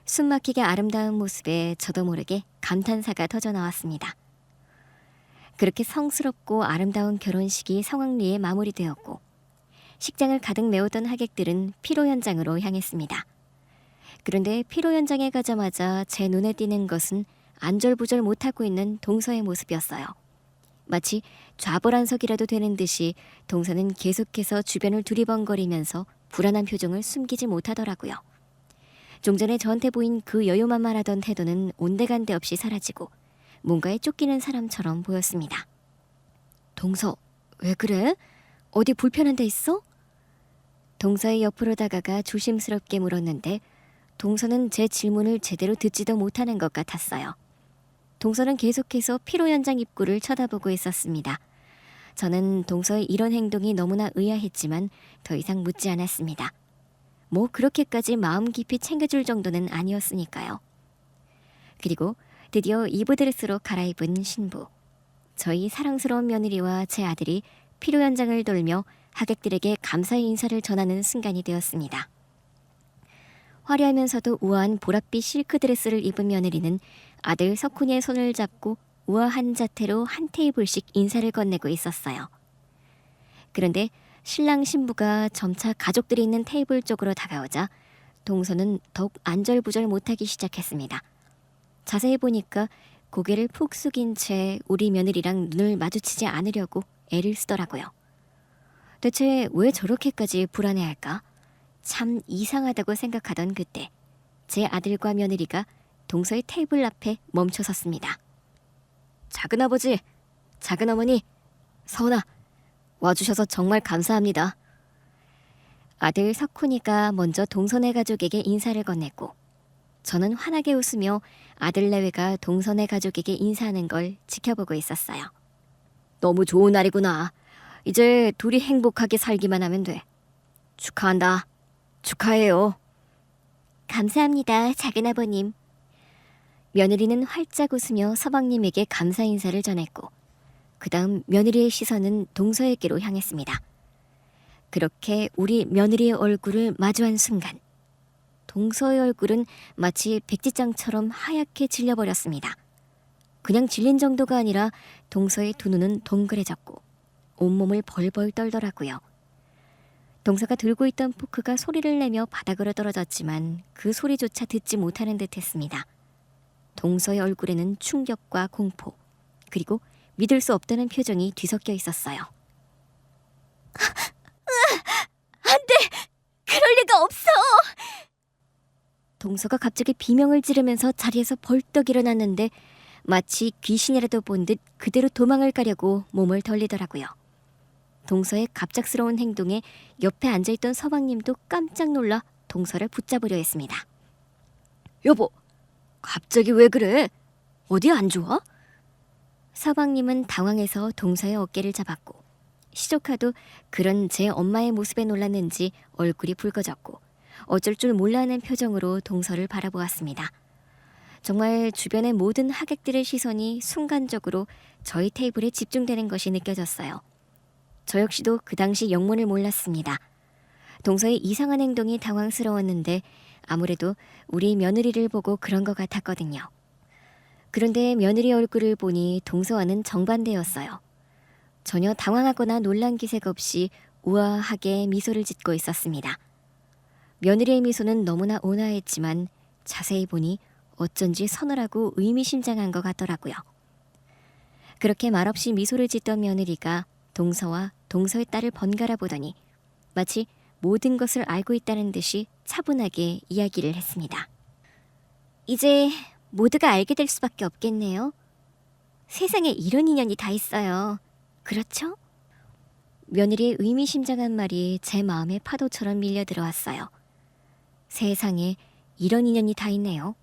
숨막히게 아름다운 모습에 저도 모르게 감탄사가 터져 나왔습니다. 그렇게 성스럽고 아름다운 결혼식이 성황리에 마무리되었고 식장을 가득 메우던 하객들은 피로 현장으로 향했습니다. 그런데 피로 현장에 가자마자 제 눈에 띄는 것은 안절부절 못하고 있는 동서의 모습이었어요. 마치 좌불안석이라도 되는 듯이 동서는 계속해서 주변을 두리번거리면서 불안한 표정을 숨기지 못하더라고요. 좀 전에 저한테 보인 그 여유만만하던 태도는 온데간데 없이 사라지고 뭔가에 쫓기는 사람처럼 보였습니다. 동서, 왜 그래? 어디 불편한 데 있어? 동서의 옆으로 다가가 조심스럽게 물었는데 동서는 제 질문을 제대로 듣지도 못하는 것 같았어요. 동서는 계속해서 피로 현장 입구를 쳐다보고 있었습니다. 저는 동서의 이런 행동이 너무나 의아했지만 더 이상 묻지 않았습니다. 뭐 그렇게까지 마음 깊이 챙겨줄 정도는 아니었으니까요. 그리고 드디어 이브드레스로 갈아입은 신부. 저희 사랑스러운 며느리와 제 아들이 피로 현장을 돌며 하객들에게 감사의 인사를 전하는 순간이 되었습니다. 화려하면서도 우아한 보랏빛 실크 드레스를 입은 며느리는 아들 석훈이의 손을 잡고 우아한 자태로 한 테이블씩 인사를 건네고 있었어요. 그런데 신랑 신부가 점차 가족들이 있는 테이블 쪽으로 다가오자 동서는 더욱 안절부절 못하기 시작했습니다. 자세히 보니까 고개를 푹 숙인 채 우리 며느리랑 눈을 마주치지 않으려고 애를 쓰더라고요. 대체 왜 저렇게까지 불안해할까? 참 이상하다고 생각하던 그때 제 아들과 며느리가 동서의 테이블 앞에 멈춰 섰습니다. 작은아버지, 작은어머니, 서은아, 와주셔서 정말 감사합니다. 아들 석훈이가 먼저 동서네 가족에게 인사를 건넸고 저는 환하게 웃으며 아들 내외가 동서네 가족에게 인사하는 걸 지켜보고 있었어요. 너무 좋은 날이구나. 이제 둘이 행복하게 살기만 하면 돼. 축하한다. 축하해요. 감사합니다, 작은아버님. 며느리는 활짝 웃으며 서방님에게 감사 인사를 전했고 그 다음 며느리의 시선은 동서에게로 향했습니다. 그렇게 우리 며느리의 얼굴을 마주한 순간 동서의 얼굴은 마치 백지장처럼 하얗게 질려버렸습니다. 그냥 질린 정도가 아니라 동서의 두 눈은 동그래졌고 온몸을 벌벌 떨더라고요. 동서가 들고 있던 포크가 소리를 내며 바닥으로 떨어졌지만 그 소리조차 듣지 못하는 듯했습니다. 동서의 얼굴에는 충격과 공포, 그리고 믿을 수 없다는 표정이 뒤섞여 있었어요. 안 돼! 그럴 리가 없어! 동서가 갑자기 비명을 지르면서 자리에서 벌떡 일어났는데 마치 귀신이라도 본 듯 그대로 도망을 가려고 몸을 돌리더라고요. 동서의 갑작스러운 행동에 옆에 앉아있던 서방님도 깜짝 놀라 동서를 붙잡으려 했습니다. 여보, 갑자기 왜 그래? 어디 안 좋아? 서방님은 당황해서 동서의 어깨를 잡았고 시조카도 그런 제 엄마의 모습에 놀랐는지 얼굴이 붉어졌고 어쩔 줄 몰라 하는 표정으로 동서를 바라보았습니다. 정말 주변의 모든 하객들의 시선이 순간적으로 저희 테이블에 집중되는 것이 느껴졌어요. 저 역시도 그 당시 영문을 몰랐습니다. 동서의 이상한 행동이 당황스러웠는데 아무래도 우리 며느리를 보고 그런 것 같았거든요. 그런데 며느리 얼굴을 보니 동서와는 정반대였어요. 전혀 당황하거나 놀란 기색 없이 우아하게 미소를 짓고 있었습니다. 며느리의 미소는 너무나 온화했지만 자세히 보니 어쩐지 서늘하고 의미심장한 것 같더라고요. 그렇게 말없이 미소를 짓던 며느리가 동서와 동서의 딸을 번갈아 보더니 마치 모든 것을 알고 있다는 듯이 차분하게 이야기를 했습니다. 이제 모두가 알게 될 수밖에 없겠네요. 세상에 이런 인연이 다 있어요. 그렇죠? 며느리의 의미심장한 말이 제 마음에 파도처럼 밀려 들어왔어요. 세상에 이런 인연이 다 있네요.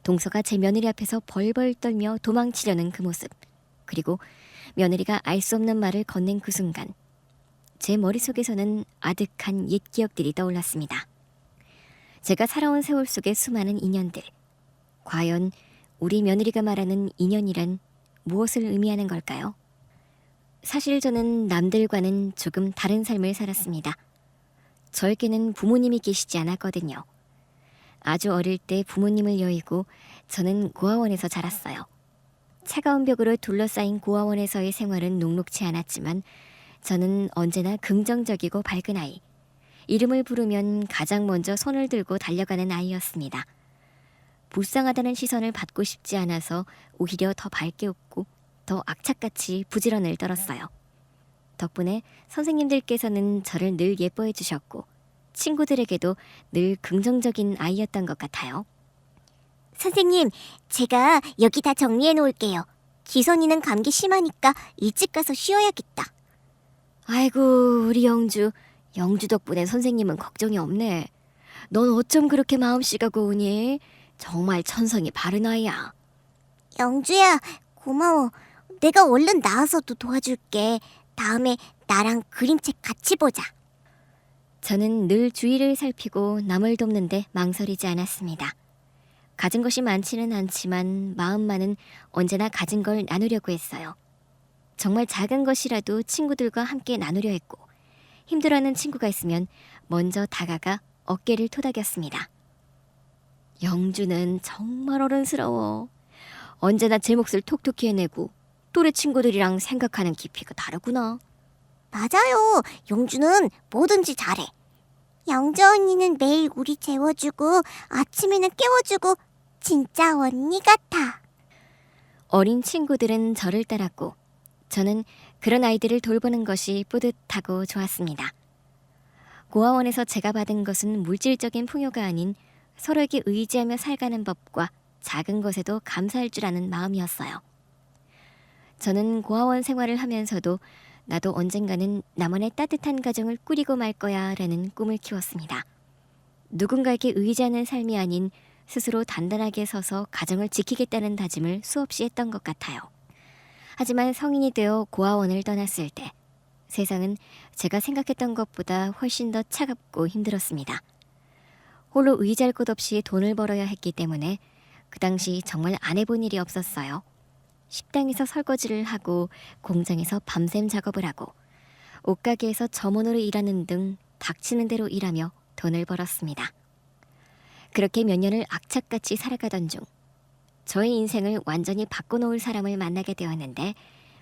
동서가 제 며느리 앞에서 벌벌 떨며 도망치려는 그 모습, 그리고 며느리가 알 수 없는 말을 건넨 그 순간 제 머릿속에서는 아득한 옛 기억들이 떠올랐습니다. 제가 살아온 세월 속의 수많은 인연들. 과연 우리 며느리가 말하는 인연이란 무엇을 의미하는 걸까요? 사실 저는 남들과는 조금 다른 삶을 살았습니다. 저에게는 부모님이 계시지 않았거든요. 아주 어릴 때 부모님을 여의고 저는 고아원에서 자랐어요. 차가운 벽으로 둘러싸인 고아원에서의 생활은 녹록지 않았지만 저는 언제나 긍정적이고 밝은 아이. 이름을 부르면 가장 먼저 손을 들고 달려가는 아이였습니다. 불쌍하다는 시선을 받고 싶지 않아서 오히려 더 밝게 웃고 더 악착같이 부지런을 떨었어요. 덕분에 선생님들께서는 저를 늘 예뻐해 주셨고 친구들에게도 늘 긍정적인 아이였던 것 같아요. 선생님, 제가 여기 다 정리해 놓을게요. 기선이는 감기 심하니까 일찍 가서 쉬어야겠다. 아이고 우리 영주 덕분에 선생님은 걱정이 없네. 넌 어쩜 그렇게 마음씨가 고우니? 정말 천성이 바른 아이야. 영주야, 고마워. 내가 얼른 나와서도 도와줄게. 다음에 나랑 그림책 같이 보자. 저는 늘 주위를 살피고 남을 돕는데 망설이지 않았습니다. 가진 것이 많지는 않지만 마음만은 언제나 가진 걸 나누려고 했어요. 정말 작은 것이라도 친구들과 함께 나누려 했고 힘들어하는 친구가 있으면 먼저 다가가 어깨를 토닥였습니다. 영주는 정말 어른스러워. 언제나 제 몫을 톡톡히 해내고 또래 친구들이랑 생각하는 깊이가 다르구나. 맞아요. 영주는 뭐든지 잘해. 영주 언니는 매일 우리 재워주고 아침에는 깨워주고 진짜 언니 같아. 어린 친구들은 저를 따랐고 저는 그런 아이들을 돌보는 것이 뿌듯하고 좋았습니다. 고아원에서 제가 받은 것은 물질적인 풍요가 아닌 서로에게 의지하며 살가는 법과 작은 것에도 감사할 줄 아는 마음이었어요. 저는 고아원 생활을 하면서도 나도 언젠가는 나만의 따뜻한 가정을 꾸리고 말 거야 라는 꿈을 키웠습니다. 누군가에게 의지하는 삶이 아닌 스스로 단단하게 서서 가정을 지키겠다는 다짐을 수없이 했던 것 같아요. 하지만 성인이 되어 고아원을 떠났을 때 세상은 제가 생각했던 것보다 훨씬 더 차갑고 힘들었습니다. 홀로 의지할 것 없이 돈을 벌어야 했기 때문에 그 당시 정말 안 해본 일이 없었어요. 식당에서 설거지를 하고 공장에서 밤샘 작업을 하고 옷가게에서 점원으로 일하는 등 닥치는 대로 일하며 돈을 벌었습니다. 그렇게 몇 년을 악착같이 살아가던 중 저의 인생을 완전히 바꿔놓을 사람을 만나게 되었는데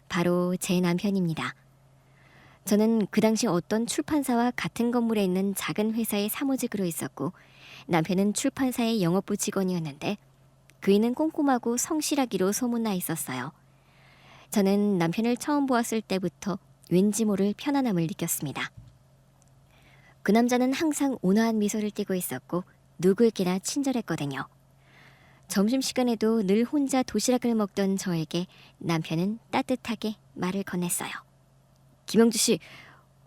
바로 제 남편입니다. 저는 그 당시 어떤 출판사와 같은 건물에 있는 작은 회사의 사무직으로 있었고 남편은 출판사의 영업부 직원이었는데 그이는 꼼꼼하고 성실하기로 소문나 있었어요. 저는 남편을 처음 보았을 때부터 왠지 모를 편안함을 느꼈습니다. 그 남자는 항상 온화한 미소를 띠고 있었고 누구에게나 친절했거든요. 점심시간에도 늘 혼자 도시락을 먹던 저에게 남편은 따뜻하게 말을 건넸어요. 김영주 씨,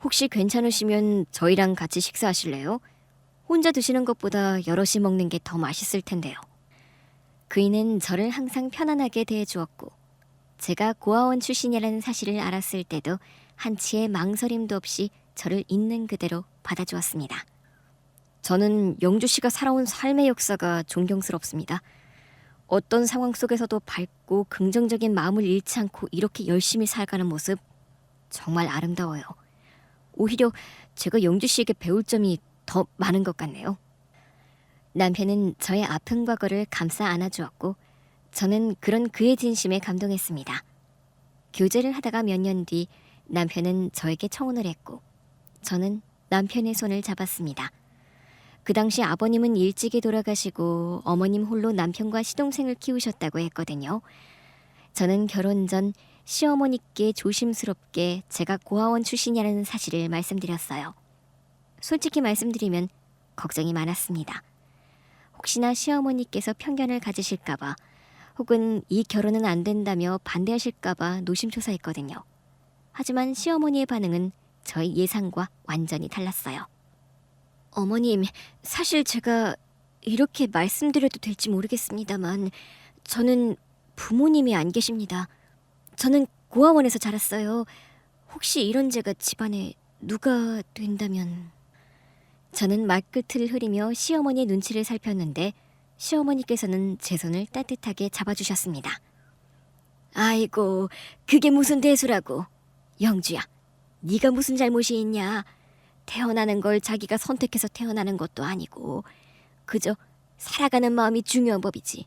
혹시 괜찮으시면 저희랑 같이 식사하실래요? 혼자 드시는 것보다 여럿이 먹는 게 더 맛있을 텐데요. 그이는 저를 항상 편안하게 대해주었고 제가 고아원 출신이라는 사실을 알았을 때도 한치의 망설임도 없이 저를 있는 그대로 받아주었습니다. 저는 영주 씨가 살아온 삶의 역사가 존경스럽습니다. 어떤 상황 속에서도 밝고 긍정적인 마음을 잃지 않고 이렇게 열심히 살아가는 모습 정말 아름다워요. 오히려 제가 영주 씨에게 배울 점이 더 많은 것 같네요. 남편은 저의 아픈 과거를 감싸 안아주었고 저는 그런 그의 진심에 감동했습니다. 교제를 하다가 몇 년 뒤 남편은 저에게 청혼을 했고 저는 남편의 손을 잡았습니다. 그 당시 아버님은 일찍이 돌아가시고 어머님 홀로 남편과 시동생을 키우셨다고 했거든요. 저는 결혼 전 시어머니께 조심스럽게 제가 고아원 출신이라는 사실을 말씀드렸어요. 솔직히 말씀드리면 걱정이 많았습니다. 혹시나 시어머니께서 편견을 가지실까봐 혹은 이 결혼은 안 된다며 반대하실까봐 노심초사했거든요. 하지만 시어머니의 반응은 저희 예상과 완전히 달랐어요. 어머님, 사실 제가 이렇게 말씀드려도 될지 모르겠습니다만 저는 부모님이 안 계십니다. 저는 고아원에서 자랐어요. 혹시 이런 제가 집안에 누가 된다면... 저는 말끝을 흐리며 시어머니의 눈치를 살폈는데 시어머니께서는 제 손을 따뜻하게 잡아주셨습니다. 아이고, 그게 무슨 대수라고. 영주야, 네가 무슨 잘못이 있냐. 태어나는 걸 자기가 선택해서 태어나는 것도 아니고 그저 살아가는 마음이 중요한 법이지.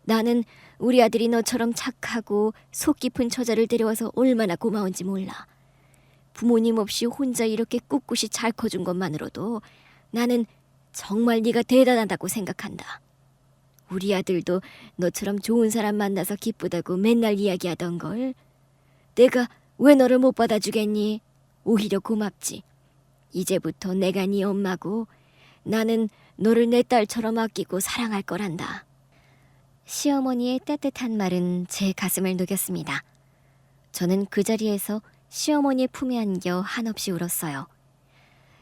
나는 우리 아들이 너처럼 착하고 속 깊은 처자를 데려와서 얼마나 고마운지 몰라. 부모님 없이 혼자 이렇게 꿋꿋이 잘 커준 것만으로도 나는 정말 네가 대단하다고 생각한다. 우리 아들도 너처럼 좋은 사람 만나서 기쁘다고 맨날 이야기하던 걸 내가 왜 너를 못 받아주겠니? 오히려 고맙지. 이제부터 내가 네 엄마고 나는 너를 내 딸처럼 아끼고 사랑할 거란다. 시어머니의 따뜻한 말은 제 가슴을 녹였습니다. 저는 그 자리에서 시어머니의 품에 안겨 한없이 울었어요.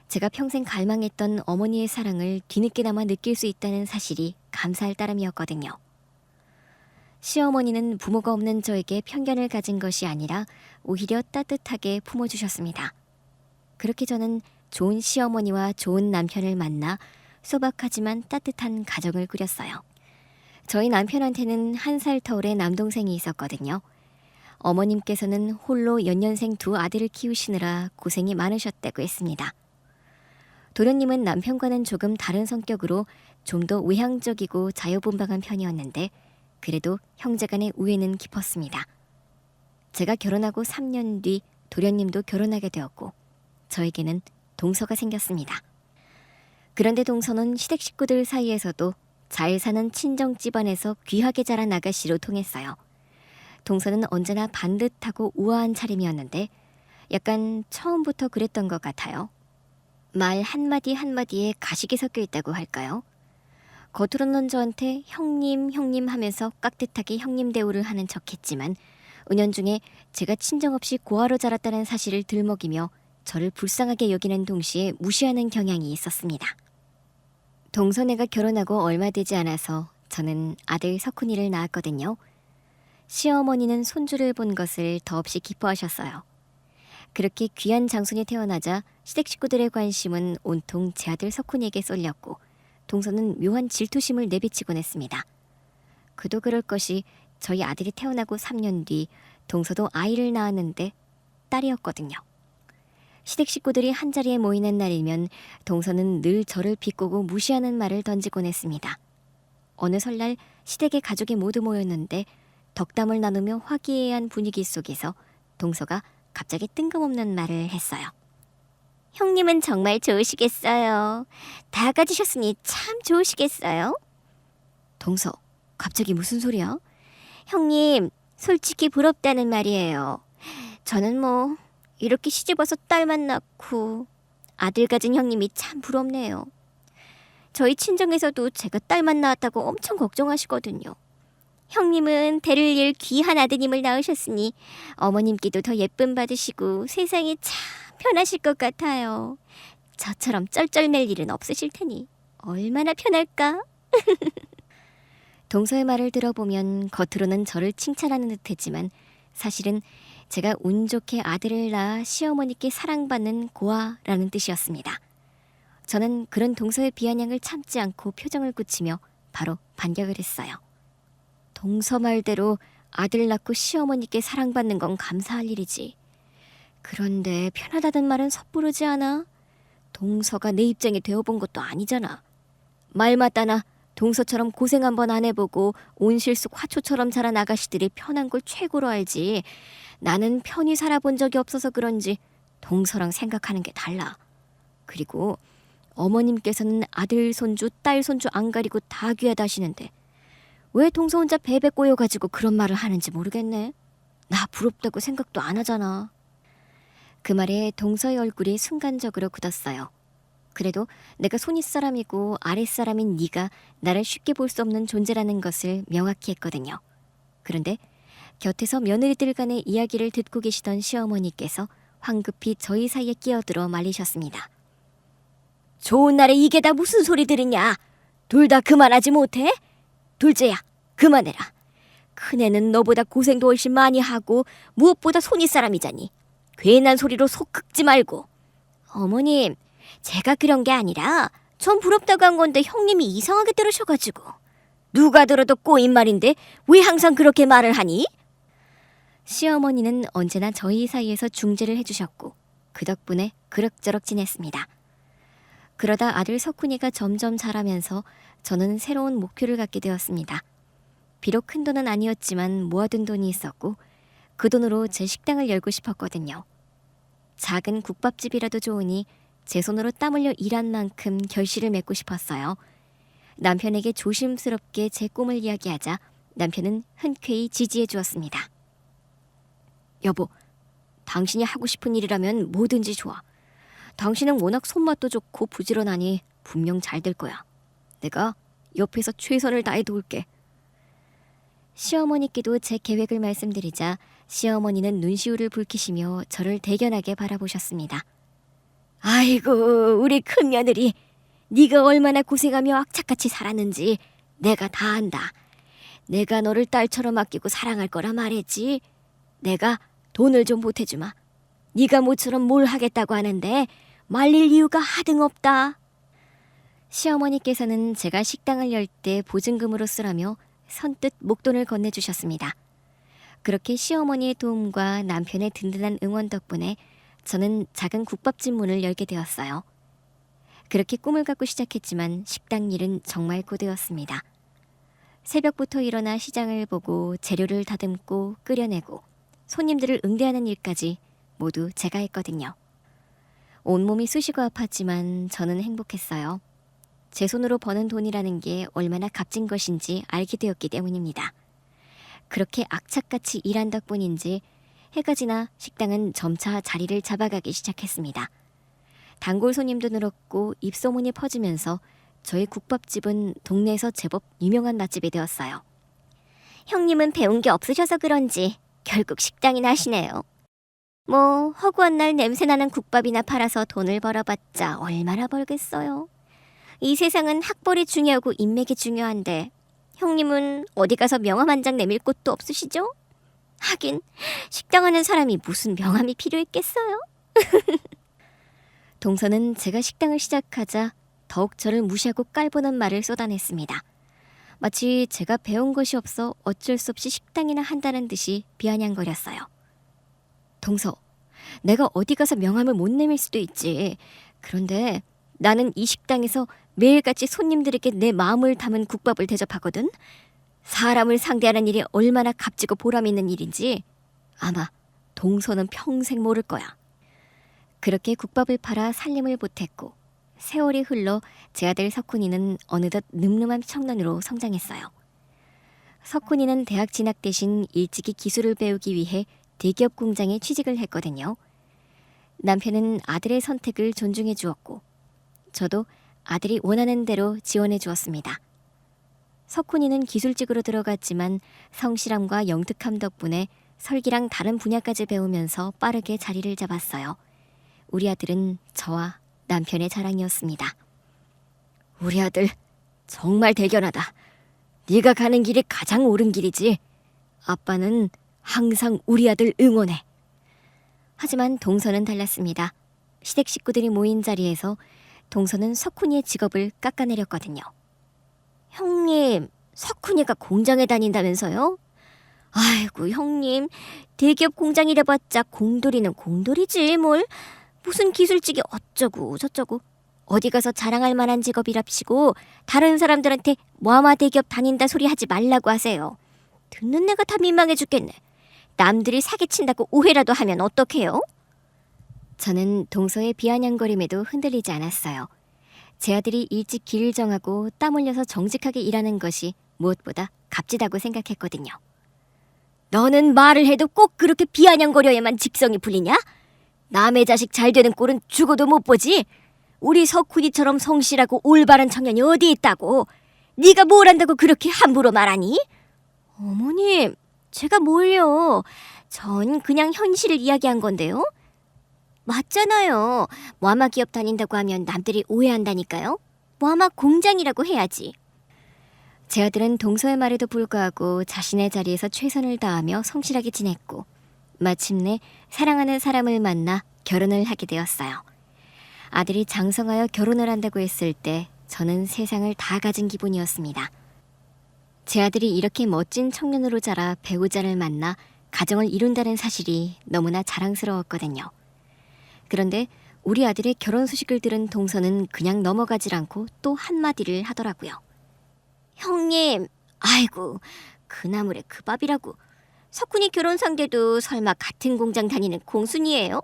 제가 평생 갈망했던 어머니의 사랑을 뒤늦게나마 느낄 수 있다는 사실이 감사할 따름이었거든요. 시어머니는 부모가 없는 저에게 편견을 가진 것이 아니라 오히려 따뜻하게 품어주셨습니다. 그렇게 저는 좋은 시어머니와 좋은 남편을 만나 소박하지만 따뜻한 가정을 꾸렸어요. 저희 남편한테는 1살 터울의 남동생이 있었거든요. 어머님께서는 홀로 연년생 2 아들을 키우시느라 고생이 많으셨다고 했습니다. 도련님은 남편과는 조금 다른 성격으로 좀 더 외향적이고 자유분방한 편이었는데 그래도 형제간의 우애는 깊었습니다. 제가 결혼하고 3년 뒤 도련님도 결혼하게 되었고 저에게는 동서가 생겼습니다. 그런데 동서는 시댁 식구들 사이에서도 잘 사는 친정 집안에서 귀하게 자란 아가씨로 통했어요. 동서는 언제나 반듯하고 우아한 차림이었는데 약간 처음부터 그랬던 것 같아요. 말 한마디 한마디에 가식이 섞여 있다고 할까요? 겉으로는 저한테 형님 하면서 깍듯하게 형님 대우를 하는 척했지만 은연중에 제가 친정없이 고아로 자랐다는 사실을 들먹이며 저를 불쌍하게 여기는 동시에 무시하는 경향이 있었습니다. 동서네가 결혼하고 얼마 되지 않아서 저는 아들 석훈이를 낳았거든요. 시어머니는 손주를 본 것을 더없이 기뻐하셨어요. 그렇게 귀한 장손이 태어나자 시댁 식구들의 관심은 온통 제 아들 석훈이에게 쏠렸고 동서는 묘한 질투심을 내비치곤 했습니다. 그도 그럴 것이 저희 아들이 태어나고 3년 뒤 동서도 아이를 낳았는데 딸이었거든요. 시댁 식구들이 한자리에 모이는 날이면 동서는 늘 저를 비꼬고 무시하는 말을 던지곤 했습니다. 어느 설날 시댁의 가족이 모두 모였는데 덕담을 나누며 화기애애한 분위기 속에서 동서가 갑자기 뜬금없는 말을 했어요. 형님은 정말 좋으시겠어요. 다 가지셨으니 참 좋으시겠어요. 동서, 갑자기 무슨 소리야? 형님, 솔직히 부럽다는 말이에요. 저는 뭐 이렇게 시집와서 딸만 낳고 아들 가진 형님이 참 부럽네요. 저희 친정에서도 제가 딸만 낳았다고 엄청 걱정하시거든요. 형님은 대를 귀한 아드님을 낳으셨으니 어머님께도 더 예쁨 받으시고 세상이 참 편하실 것 같아요. 저처럼 쩔쩔맬 일은 없으실 테니 얼마나 편할까? 동서의 말을 들어보면 겉으로는 저를 칭찬하는 듯했지만 사실은 제가 운 좋게 아들을 낳아 시어머니께 사랑받는 고아라는 뜻이었습니다. 저는 그런 동서의 비아냥을 참지 않고 표정을 굳히며 바로 반격을 했어요. 동서 말대로 아들 낳고 시어머니께 사랑받는 건 감사할 일이지. 그런데 편하다는 말은 섣부르지 않아? 동서가 내 입장이 되어본 것도 아니잖아. 말 맞다나 동서처럼 고생 한번 안 해보고 온실속 화초처럼 자란 아가씨들이 편한 걸 최고로 알지. 나는 편히 살아본 적이 없어서 그런지 동서랑 생각하는 게 달라. 그리고 어머님께서는 아들 손주, 딸 손주 안 가리고 다 귀하다 하시는데 왜 동서 혼자 베베 꼬여가지고 그런 말을 하는지 모르겠네. 나 부럽다고 생각도 안 하잖아. 그 말에 동서의 얼굴이 순간적으로 굳었어요. 그래도 내가 손윗사람이고 아랫사람인 네가 나를 쉽게 볼 수 없는 존재라는 것을 명확히 했거든요. 그런데 곁에서 며느리들 간의 이야기를 듣고 계시던 시어머니께서 황급히 저희 사이에 끼어들어 말리셨습니다. 좋은 날에 이게 다 무슨 소리들이냐. 둘 다 그만하지 못해? 둘째야, 그만해라. 큰애는 너보다 고생도 훨씬 많이 하고 무엇보다 손윗사람이자니 괜한 소리로 속 긁지 말고 어머님, 제가 그런 게 아니라 전 부럽다고 한 건데 형님이 이상하게 들으셔가지고. 누가 들어도 꼬인 말인데 왜 항상 그렇게 말을 하니? 시어머니는 언제나 저희 사이에서 중재를 해주셨고 그 덕분에 그럭저럭 지냈습니다. 그러다 아들 석훈이가 점점 자라면서 저는 새로운 목표를 갖게 되었습니다. 비록 큰 돈은 아니었지만 모아둔 돈이 있었고 그 돈으로 제 식당을 열고 싶었거든요. 작은 국밥집이라도 좋으니 제 손으로 땀 흘려 일한 만큼 결실을 맺고 싶었어요. 남편에게 조심스럽게 제 꿈을 이야기하자 남편은 흔쾌히 지지해 주었습니다. 여보, 당신이 하고 싶은 일이라면 뭐든지 좋아. 당신은 워낙 손맛도 좋고 부지런하니 분명 잘 될 거야. 내가 옆에서 최선을 다해 도울게. 시어머니께도 제 계획을 말씀드리자 시어머니는 눈시울을 붉히시며 저를 대견하게 바라보셨습니다. 아이고, 우리 큰며느리. 네가 얼마나 고생하며 악착같이 살았는지 내가 다 안다. 내가 너를 딸처럼 아끼고 사랑할 거라 말했지. 내가 돈을 좀 보태주마. 네가 모처럼 뭘 하겠다고 하는데 말릴 이유가 하등 없다. 시어머니께서는 제가 식당을 열 때 보증금으로 쓰라며 선뜻 목돈을 건네주셨습니다. 그렇게 시어머니의 도움과 남편의 든든한 응원 덕분에 저는 작은 국밥집 문을 열게 되었어요. 그렇게 꿈을 갖고 시작했지만 식당 일은 정말 고되었습니다. 새벽부터 일어나 시장을 보고 재료를 다듬고 끓여내고 손님들을 응대하는 일까지 모두 제가 했거든요. 온몸이 쑤시고 아팠지만 저는 행복했어요. 제 손으로 버는 돈이라는 게 얼마나 값진 것인지 알게 되었기 때문입니다. 그렇게 악착같이 일한 덕분인지 해가 지나 식당은 점차 자리를 잡아가기 시작했습니다. 단골 손님도 늘었고 입소문이 퍼지면서 저희 국밥집은 동네에서 제법 유명한 맛집이 되었어요. 형님은 배운 게 없으셔서 그런지 결국 식당이나 하시네요. 뭐 허구한 날 냄새나는 국밥이나 팔아서 돈을 벌어봤자 얼마나 벌겠어요. 이 세상은 학벌이 중요하고 인맥이 중요한데 형님은 어디 가서 명함 한 장 내밀 곳도 없으시죠? 하긴 식당 하는 사람이 무슨 명함이 필요했겠어요? 동서는 제가 식당을 시작하자 더욱 저를 무시하고 깔보는 말을 쏟아냈습니다. 마치 제가 배운 것이 없어 어쩔 수 없이 식당이나 한다는 듯이 비아냥거렸어요. 동서, 내가 어디 가서 명함을 못 내밀 수도 있지. 그런데 나는 이 식당에서 매일같이 손님들에게 내 마음을 담은 국밥을 대접하거든. 사람을 상대하는 일이 얼마나 값지고 보람 있는 일인지 아마 동서는 평생 모를 거야. 그렇게 국밥을 팔아 살림을 보탰고 세월이 흘러 제 아들 석훈이는 어느덧 늠름한 청년으로 성장했어요. 석훈이는 대학 진학 대신 일찍이 기술을 배우기 위해 대기업 공장에 취직을 했거든요. 남편은 아들의 선택을 존중해 주었고 저도 아들이 원하는 대로 지원해 주었습니다. 석훈이는 기술직으로 들어갔지만 성실함과 영특함 덕분에 설계랑 다른 분야까지 배우면서 빠르게 자리를 잡았어요. 우리 아들은 저와 남편의 자랑이었습니다. 우리 아들 정말 대견하다. 네가 가는 길이 가장 옳은 길이지. 아빠는 항상 우리 아들 응원해. 하지만 동서는 달랐습니다. 시댁 식구들이 모인 자리에서 동서는 석훈이의 직업을 깎아내렸거든요. 형님, 석훈이가 공장에 다닌다면서요? 아이고 형님, 대기업 공장이라봤자 공돌이는 공돌이지 뭘. 무슨 기술직이 어쩌고 저쩌고. 어디 가서 자랑할 만한 직업이랍시고 다른 사람들한테 뭐아마 대기업 다닌다 소리 하지 말라고 하세요. 듣는 내가 다 민망해 죽겠네. 남들이 사기친다고 오해라도 하면 어떡해요? 저는 동서의 비아냥거림에도 흔들리지 않았어요. 제 아들이 일찍 길을 정하고 땀 흘려서 정직하게 일하는 것이 무엇보다 값지다고 생각했거든요. 너는 말을 해도 꼭 그렇게 비아냥거려야만 직성이 풀리냐? 남의 자식 잘 되는 꼴은 죽어도 못 보지. 우리 석훈이처럼 성실하고 올바른 청년이 어디 있다고. 네가 뭘 안다고 그렇게 함부로 말하니? 어머님, 제가 뭘요. 전 그냥 현실을 이야기한 건데요. 맞잖아요. 뭐아마 기업 다닌다고 하면 남들이 오해한다니까요. 뭐아마 공장이라고 해야지. 제 아들은 동서의 말에도 불구하고 자신의 자리에서 최선을 다하며 성실하게 지냈고 마침내 사랑하는 사람을 만나 결혼을 하게 되었어요. 아들이 장성하여 결혼을 한다고 했을 때 저는 세상을 다 가진 기분이었습니다. 제 아들이 이렇게 멋진 청년으로 자라 배우자를 만나 가정을 이룬다는 사실이 너무나 자랑스러웠거든요. 그런데 우리 아들의 결혼 소식을 들은 동서는 그냥 넘어가질 않고 또 한마디를 하더라고요. 형님, 아이고, 그 나물에 그 밥이라고. 석훈이 결혼 상대도 설마 같은 공장 다니는 공순이에요?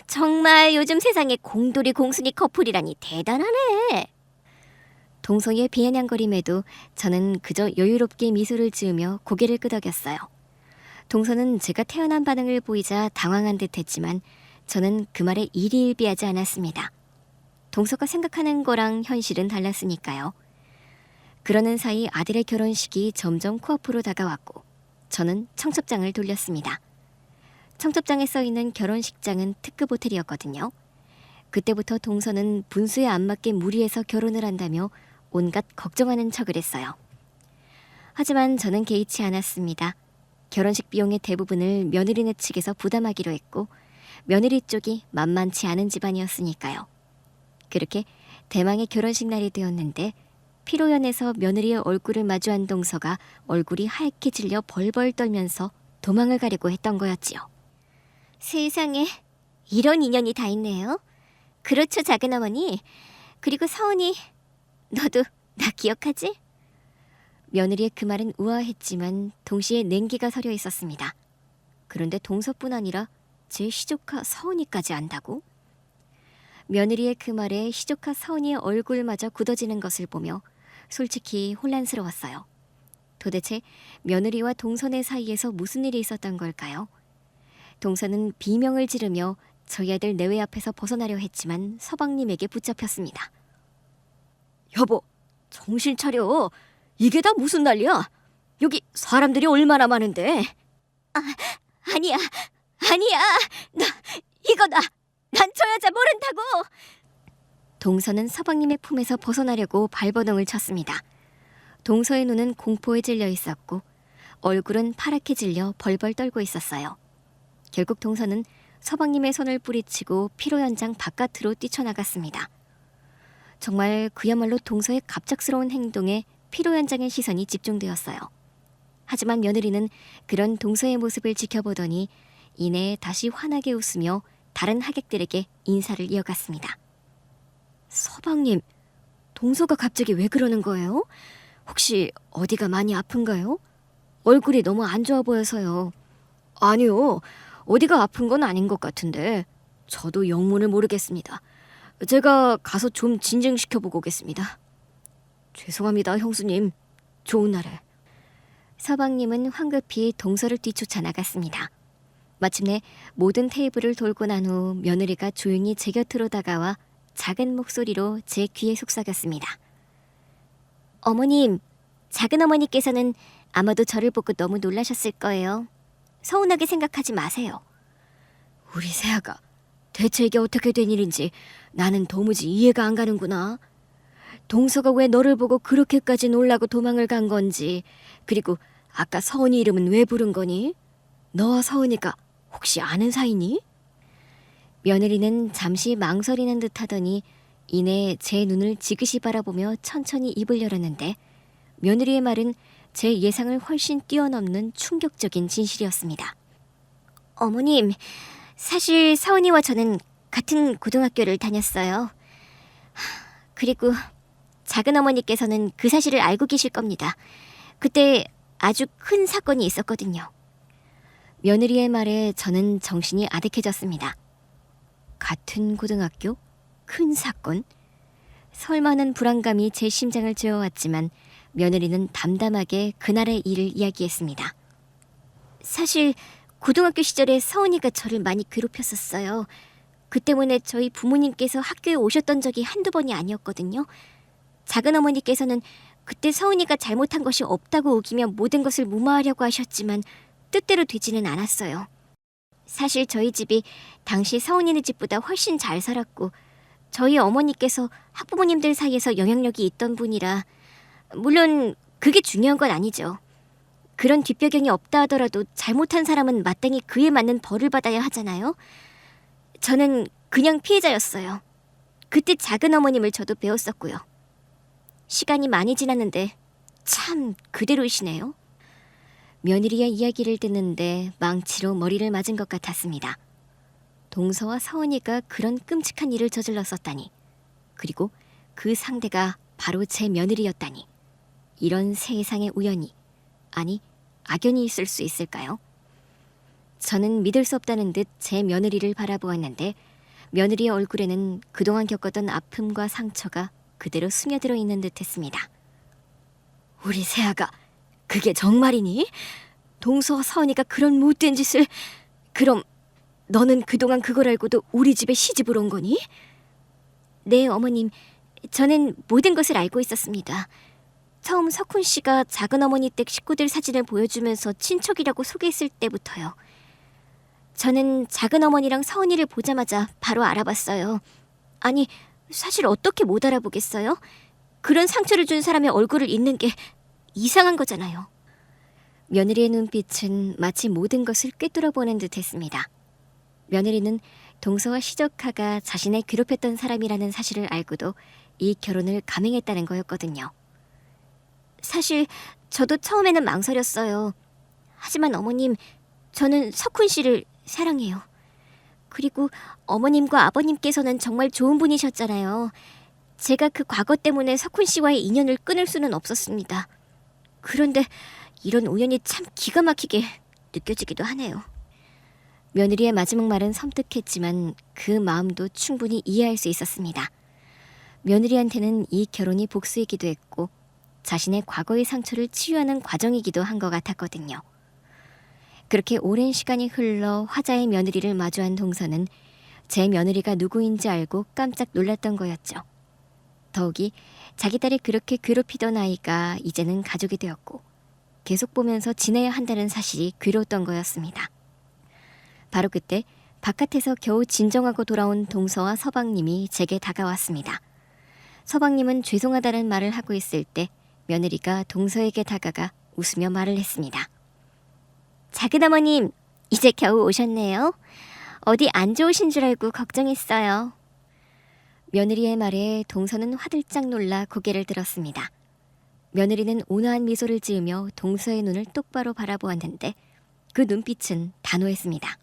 정말 요즘 세상에 공돌이 공순이 커플이라니 대단하네. 동서의 비아냥거림에도 저는 그저 여유롭게 미소를 지으며 고개를 끄덕였어요. 동서는 제가 태연한 반응을 보이자 당황한 듯 했지만 저는 그 말에 일희일비하지 않았습니다. 동서가 생각하는 거랑 현실은 달랐으니까요. 그러는 사이 아들의 결혼식이 점점 코앞으로 다가왔고 저는 청첩장을 돌렸습니다. 청첩장에 써있는 결혼식장은 특급 호텔이었거든요. 그때부터 동서는 분수에 안 맞게 무리해서 결혼을 한다며 온갖 걱정하는 척을 했어요. 하지만 저는 개의치 않았습니다. 결혼식 비용의 대부분을 며느리네 측에서 부담하기로 했고 며느리 쪽이 만만치 않은 집안이었으니까요. 그렇게 대망의 결혼식 날이 되었는데 피로연에서 며느리의 얼굴을 마주한 동서가 얼굴이 하얗게 질려 벌벌 떨면서 도망을 가려고 했던 거였지요. 세상에, 이런 인연이 다 있네요. 그렇죠, 작은어머니. 그리고 서은이, 너도 나 기억하지? 며느리의 그 말은 우아했지만 동시에 냉기가 서려 있었습니다. 그런데 동서뿐 아니라 제 시조카 서은이까지 안다고? 며느리의 그 말에 시조카 서은이의 얼굴마저 굳어지는 것을 보며 솔직히 혼란스러웠어요. 도대체 며느리와 동선의 사이에서 무슨 일이 있었던 걸까요? 동선은 비명을 지르며 저희 아들 내외 앞에서 벗어나려 했지만 서방님에게 붙잡혔습니다. 여보, 정신 차려. 이게 다 무슨 난리야? 여기 사람들이 얼마나 많은데. 아니야. 이거다. 난 저 여자 모른다고. 동서는 서방님의 품에서 벗어나려고 발버둥을 쳤습니다. 동서의 눈은 공포에 질려 있었고 얼굴은 파랗게 질려 벌벌 떨고 있었어요. 결국 동서는 서방님의 손을 뿌리치고 피로 연장 바깥으로 뛰쳐나갔습니다. 정말 그야말로 동서의 갑작스러운 행동에 피로 연장의 시선이 집중되었어요. 하지만 며느리는 그런 동서의 모습을 지켜보더니 이내 다시 환하게 웃으며 다른 하객들에게 인사를 이어갔습니다. 서방님, 동서가 갑자기 왜 그러는 거예요? 혹시 어디가 많이 아픈가요? 얼굴이 너무 안 좋아 보여서요. 아니요, 어디가 아픈 건 아닌 것 같은데 저도 영문을 모르겠습니다. 제가 가서 좀 진정시켜보고 오겠습니다. 죄송합니다, 형수님. 좋은 날에. 서방님은 황급히 동서를 뒤쫓아 나갔습니다. 마침내 모든 테이블을 돌고 난 후 며느리가 조용히 제 곁으로 다가와 작은 목소리로 제 귀에 속삭였습니다. 어머님, 작은 어머니께서는 아마도 저를 보고 너무 놀라셨을 거예요. 서운하게 생각하지 마세요. 우리 새아가 대체 이게 어떻게 된 일인지 나는 도무지 이해가 안 가는구나. 동서가 왜 너를 보고 그렇게까지 놀라고 도망을 간 건지, 그리고 아까 서은이 이름은 왜 부른 거니? 너와 서은이가 혹시 아는 사이니? 며느리는 잠시 망설이는 듯하더니 이내 제 눈을 지그시 바라보며 천천히 입을 열었는데 며느리의 말은 제 예상을 훨씬 뛰어넘는 충격적인 진실이었습니다. 어머님, 사실 서은이와 저는 같은 고등학교를 다녔어요. 그리고 작은 어머니께서는 그 사실을 알고 계실 겁니다. 그때 아주 큰 사건이 있었거든요. 며느리의 말에 저는 정신이 아득해졌습니다. 같은 고등학교? 큰 사건? 설마는 불안감이 제 심장을 쥐어왔지만 며느리는 담담하게 그날의 일을 이야기했습니다. 사실 고등학교 시절에 서은이가 저를 많이 괴롭혔었어요. 그 때문에 저희 부모님께서 학교에 오셨던 적이 한두 번이 아니었거든요. 작은 어머니께서는 그때 서은이가 잘못한 것이 없다고 우기며 모든 것을 무마하려고 하셨지만 뜻대로 되지는 않았어요. 사실 저희 집이 당시 서은이네 집보다 훨씬 잘 살았고 저희 어머니께서 학부모님들 사이에서 영향력이 있던 분이라 물론 그게 중요한 건 아니죠. 그런 뒷배경이 없다 하더라도 잘못한 사람은 마땅히 그에 맞는 벌을 받아야 하잖아요. 저는 그냥 피해자였어요. 그때 작은 어머님을 저도 배웠었고요. 시간이 많이 지났는데 참 그대로이시네요. 며느리의 이야기를 듣는데 망치로 머리를 맞은 것 같았습니다. 동서와 서은이가 그런 끔찍한 일을 저질렀었다니, 그리고 그 상대가 바로 제 며느리였다니, 이런 세상의 우연이, 아니 악연이 있을 수 있을까요? 저는 믿을 수 없다는 듯 제 며느리를 바라보았는데 며느리의 얼굴에는 그동안 겪었던 아픔과 상처가 그대로 스며들어 있는 듯했습니다. 우리 세아가 그게 정말이니? 동서와 서은이가 그런 못된 짓을... 그럼 너는 그동안 그걸 알고도 우리 집에 시집을 온 거니? 네, 어머님. 저는 모든 것을 알고 있었습니다. 처음 석훈 씨가 작은 어머니 댁 식구들 사진을 보여주면서 친척이라고 소개했을 때부터요. 저는 작은 어머니랑 서은이를 보자마자 바로 알아봤어요. 아니, 사실 어떻게 못 알아보겠어요? 그런 상처를 준 사람의 얼굴을 잊는 게 이상한 거잖아요. 며느리의 눈빛은 마치 모든 것을 꿰뚫어보는 듯했습니다. 며느리는 동서와 시조카가 자신을 괴롭혔던 사람이라는 사실을 알고도 이 결혼을 감행했다는 거였거든요. 사실 저도 처음에는 망설였어요. 하지만 어머님, 저는 석훈 씨를 사랑해요. 그리고 어머님과 아버님께서는 정말 좋은 분이셨잖아요. 제가 그 과거 때문에 석훈 씨와의 인연을 끊을 수는 없었습니다. 그런데 이런 우연이 참 기가 막히게 느껴지기도 하네요. 며느리의 마지막 말은 섬뜩했지만 그 마음도 충분히 이해할 수 있었습니다. 며느리한테는 이 결혼이 복수이기도 했고 자신의 과거의 상처를 치유하는 과정이기도 한 것 같았거든요. 그렇게 오랜 시간이 흘러 화자의 며느리를 마주한 동서는 제 며느리가 누구인지 알고 깜짝 놀랐던 거였죠. 더욱이 자기 딸이 그렇게 괴롭히던 아이가 이제는 가족이 되었고 계속 보면서 지내야 한다는 사실이 괴로웠던 거였습니다. 바로 그때 바깥에서 겨우 진정하고 돌아온 동서와 서방님이 제게 다가왔습니다. 서방님은 죄송하다는 말을 하고 있을 때 며느리가 동서에게 다가가 웃으며 말을 했습니다. 작은 어머님, 이제 겨우 오셨네요. 어디 안 좋으신 줄 알고 걱정했어요. 며느리의 말에 동서는 화들짝 놀라 고개를 들었습니다. 며느리는 온화한 미소를 지으며 동서의 눈을 똑바로 바라보았는데 그 눈빛은 단호했습니다.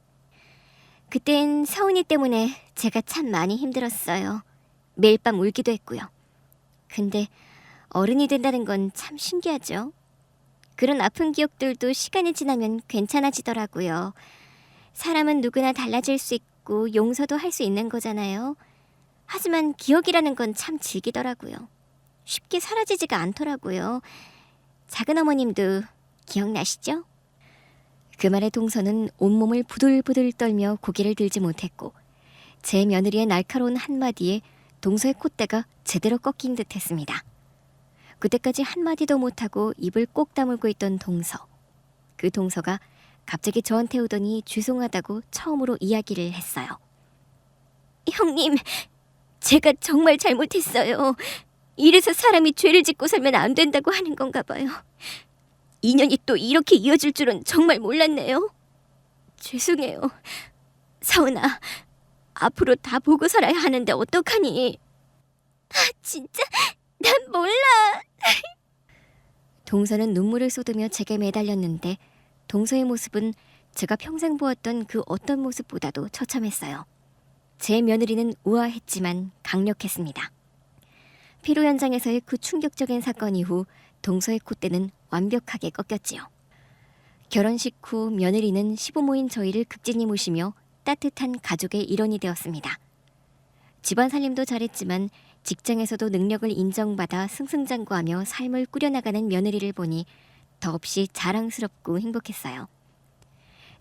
그땐 서은이 때문에 제가 참 많이 힘들었어요. 매일 밤 울기도 했고요. 근데 어른이 된다는 건 참 신기하죠. 그런 아픈 기억들도 시간이 지나면 괜찮아지더라고요. 사람은 누구나 달라질 수 있고 용서도 할 수 있는 거잖아요. 하지만 기억이라는 건 참 질기더라고요. 쉽게 사라지지가 않더라고요. 작은 어머님도 기억나시죠? 그 말에 동서는 온몸을 부들부들 떨며 고개를 들지 못했고 제 며느리의 날카로운 한마디에 동서의 콧대가 제대로 꺾인 듯했습니다. 그때까지 한마디도 못하고 입을 꼭 다물고 있던 동서. 그 동서가 갑자기 저한테 오더니 죄송하다고 처음으로 이야기를 했어요. 형님, 제가 정말 잘못했어요. 이래서 사람이 죄를 짓고 살면 안 된다고 하는 건가 봐요. 인연이 또 이렇게 이어질 줄은 정말 몰랐네요. 죄송해요. 서은아, 앞으로 다 보고 살아야 하는데 어떡하니? 진짜 난 몰라. 동서는 눈물을 쏟으며 제게 매달렸는데 동서의 모습은 제가 평생 보았던 그 어떤 모습보다도 처참했어요. 제 며느리는 우아했지만 강력했습니다. 피로 현장에서의 그 충격적인 사건 이후 동서의 콧대는 완벽하게 꺾였지요. 결혼식 후 며느리는 시부모인 저희를 극진히 모시며 따뜻한 가족의 일원이 되었습니다. 집안 살림도 잘했지만 직장에서도 능력을 인정받아 승승장구하며 삶을 꾸려나가는 며느리를 보니 더없이 자랑스럽고 행복했어요.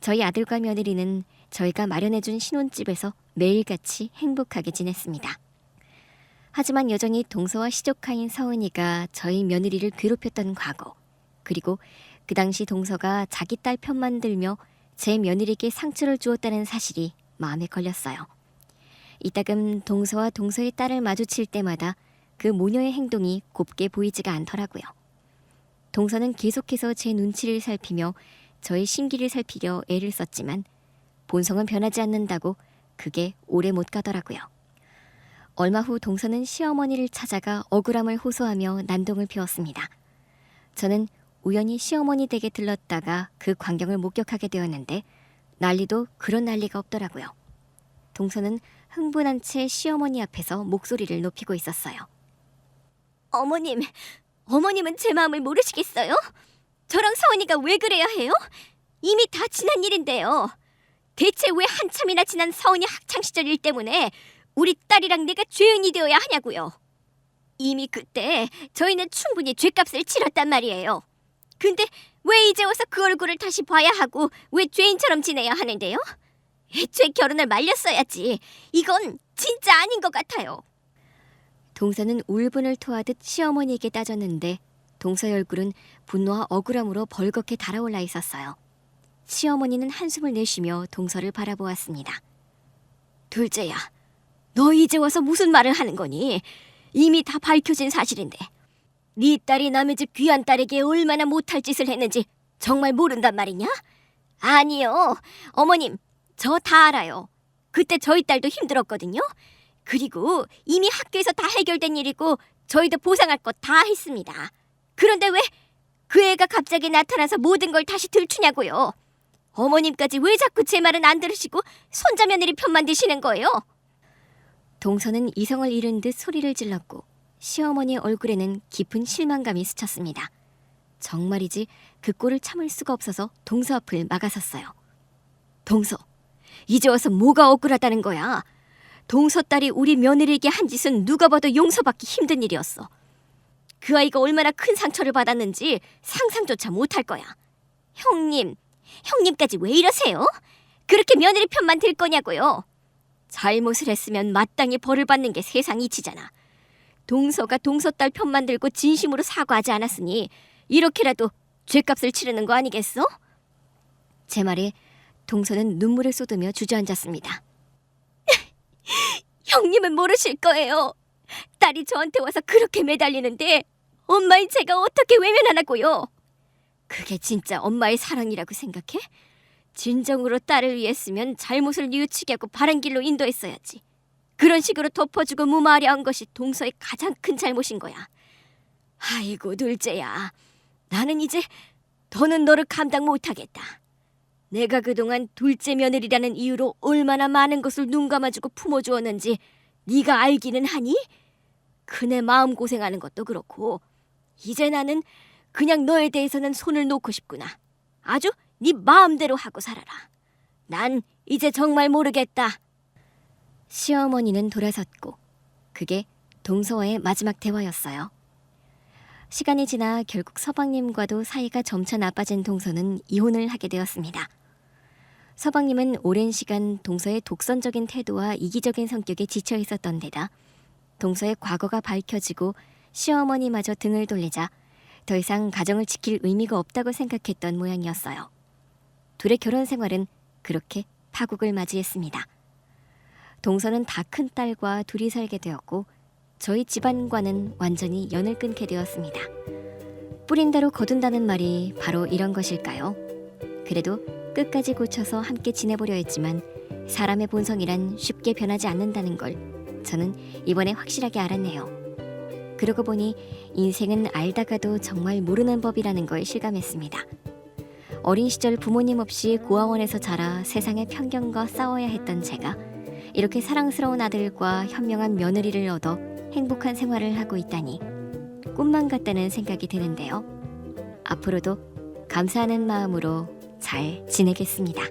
저희 아들과 며느리는 저희가 마련해준 신혼집에서 매일같이 행복하게 지냈습니다. 하지만 여전히 동서와 시조카인 서은이가 저희 며느리를 괴롭혔던 과거, 그리고 그 당시 동서가 자기 딸 편만 들며 제 며느리에게 상처를 주었다는 사실이 마음에 걸렸어요. 이따금 동서와 동서의 딸을 마주칠 때마다 그 모녀의 행동이 곱게 보이지가 않더라고요. 동서는 계속해서 제 눈치를 살피며 저의 심기를 살피려 애를 썼지만 본성은 변하지 않는다고 그게 오래 못 가더라고요. 얼마 후 동서는 시어머니를 찾아가 억울함을 호소하며 난동을 피웠습니다. 저는 우연히 시어머니 댁에 들렀다가 그 광경을 목격하게 되었는데 난리도 그런 난리가 없더라고요. 동서는 흥분한 채 시어머니 앞에서 목소리를 높이고 있었어요. 어머님은 제 마음을 모르시겠어요? 저랑 서은이가 왜 그래야 해요? 이미 다 지난 일인데요. 대체 왜 한참이나 지난 서은이 학창시절 일 때문에 우리 딸이랑 내가 죄인이 되어야 하냐고요. 이미 그때 저희는 충분히 죄값을 치렀단 말이에요. 근데 왜 이제 와서 그 얼굴을 다시 봐야 하고 왜 죄인처럼 지내야 하는데요? 애초에 결혼을 말렸어야지. 이건 진짜 아닌 것 같아요. 동서는 울분을 토하듯 시어머니에게 따졌는데 동서의 얼굴은 분노와 억울함으로 벌겋게 달아올라 있었어요. 시어머니는 한숨을 내쉬며 동서를 바라보았습니다. 둘째야, 너 이제 와서 무슨 말을 하는 거니? 이미 다 밝혀진 사실인데 네 딸이 남의 집 귀한 딸에게 얼마나 못할 짓을 했는지 정말 모른단 말이냐? 아니요, 어머님, 저 다 알아요. 그때 저희 딸도 힘들었거든요. 그리고 이미 학교에서 다 해결된 일이고 저희도 보상할 것 다 했습니다. 그런데 왜 그 애가 갑자기 나타나서 모든 걸 다시 들추냐고요. 어머님까지 왜 자꾸 제 말은 안 들으시고 손자 며느리 편만 드시는 거예요? 동서는 이성을 잃은 듯 소리를 질렀고 시어머니의 얼굴에는 깊은 실망감이 스쳤습니다. 정말이지 그 꼴을 참을 수가 없어서 동서 앞을 막아섰어요. 동서, 이제 와서 뭐가 억울하다는 거야? 동서 딸이 우리 며느리에게 한 짓은 누가 봐도 용서받기 힘든 일이었어. 그 아이가 얼마나 큰 상처를 받았는지 상상조차 못할 거야. 형님까지 왜 이러세요? 그렇게 며느리 편만 들 거냐고요. 잘못을 했으면 마땅히 벌을 받는 게 세상 이치잖아. 동서가 동서 딸 편만 들고 진심으로 사과하지 않았으니 이렇게라도 죄값을 치르는 거 아니겠어? 제 말에 동서는 눈물을 쏟으며 주저앉았습니다. 형님은 모르실 거예요. 딸이 저한테 와서 그렇게 매달리는데 엄마인 제가 어떻게 외면하라고요? 그게 진짜 엄마의 사랑이라고 생각해? 진정으로 딸을 위했으면 잘못을 뉘우치게 하고 바른 길로 인도했어야지. 그런 식으로 덮어주고 무마하려 한 것이 동서의 가장 큰 잘못인 거야. 아이고 둘째야, 나는 이제 더는 너를 감당 못하겠다. 내가 그동안 둘째 며느리라는 이유로 얼마나 많은 것을 눈 감아주고 품어주었는지 네가 알기는 하니? 그네 마음고생하는 것도 그렇고 이제 나는 그냥 너에 대해서는 손을 놓고 싶구나. 아주 네 마음대로 하고 살아라. 난 이제 정말 모르겠다. 시어머니는 돌아섰고 그게 동서와의 마지막 대화였어요. 시간이 지나 결국 서방님과도 사이가 점차 나빠진 동서는 이혼을 하게 되었습니다. 서방님은 오랜 시간 동서의 독선적인 태도와 이기적인 성격에 지쳐 있었던 데다 동서의 과거가 밝혀지고 시어머니마저 등을 돌리자 더 이상 가정을 지킬 의미가 없다고 생각했던 모양이었어요. 둘의 결혼 생활은 그렇게 파국을 맞이했습니다. 동서는 다 큰 딸과 둘이 살게 되었고 저희 집안과는 완전히 연을 끊게 되었습니다. 뿌린 대로 거둔다는 말이 바로 이런 것일까요? 그래도 끝까지 고쳐서 함께 지내보려 했지만 사람의 본성이란 쉽게 변하지 않는다는 걸 저는 이번에 확실하게 알았네요. 그러고 보니 인생은 알다가도 정말 모르는 법이라는 걸 실감했습니다. 어린 시절 부모님 없이 고아원에서 자라 세상의 편견과 싸워야 했던 제가 이렇게 사랑스러운 아들과 현명한 며느리를 얻어 행복한 생활을 하고 있다니 꿈만 같다는 생각이 드는데요. 앞으로도 감사하는 마음으로 잘 지내겠습니다.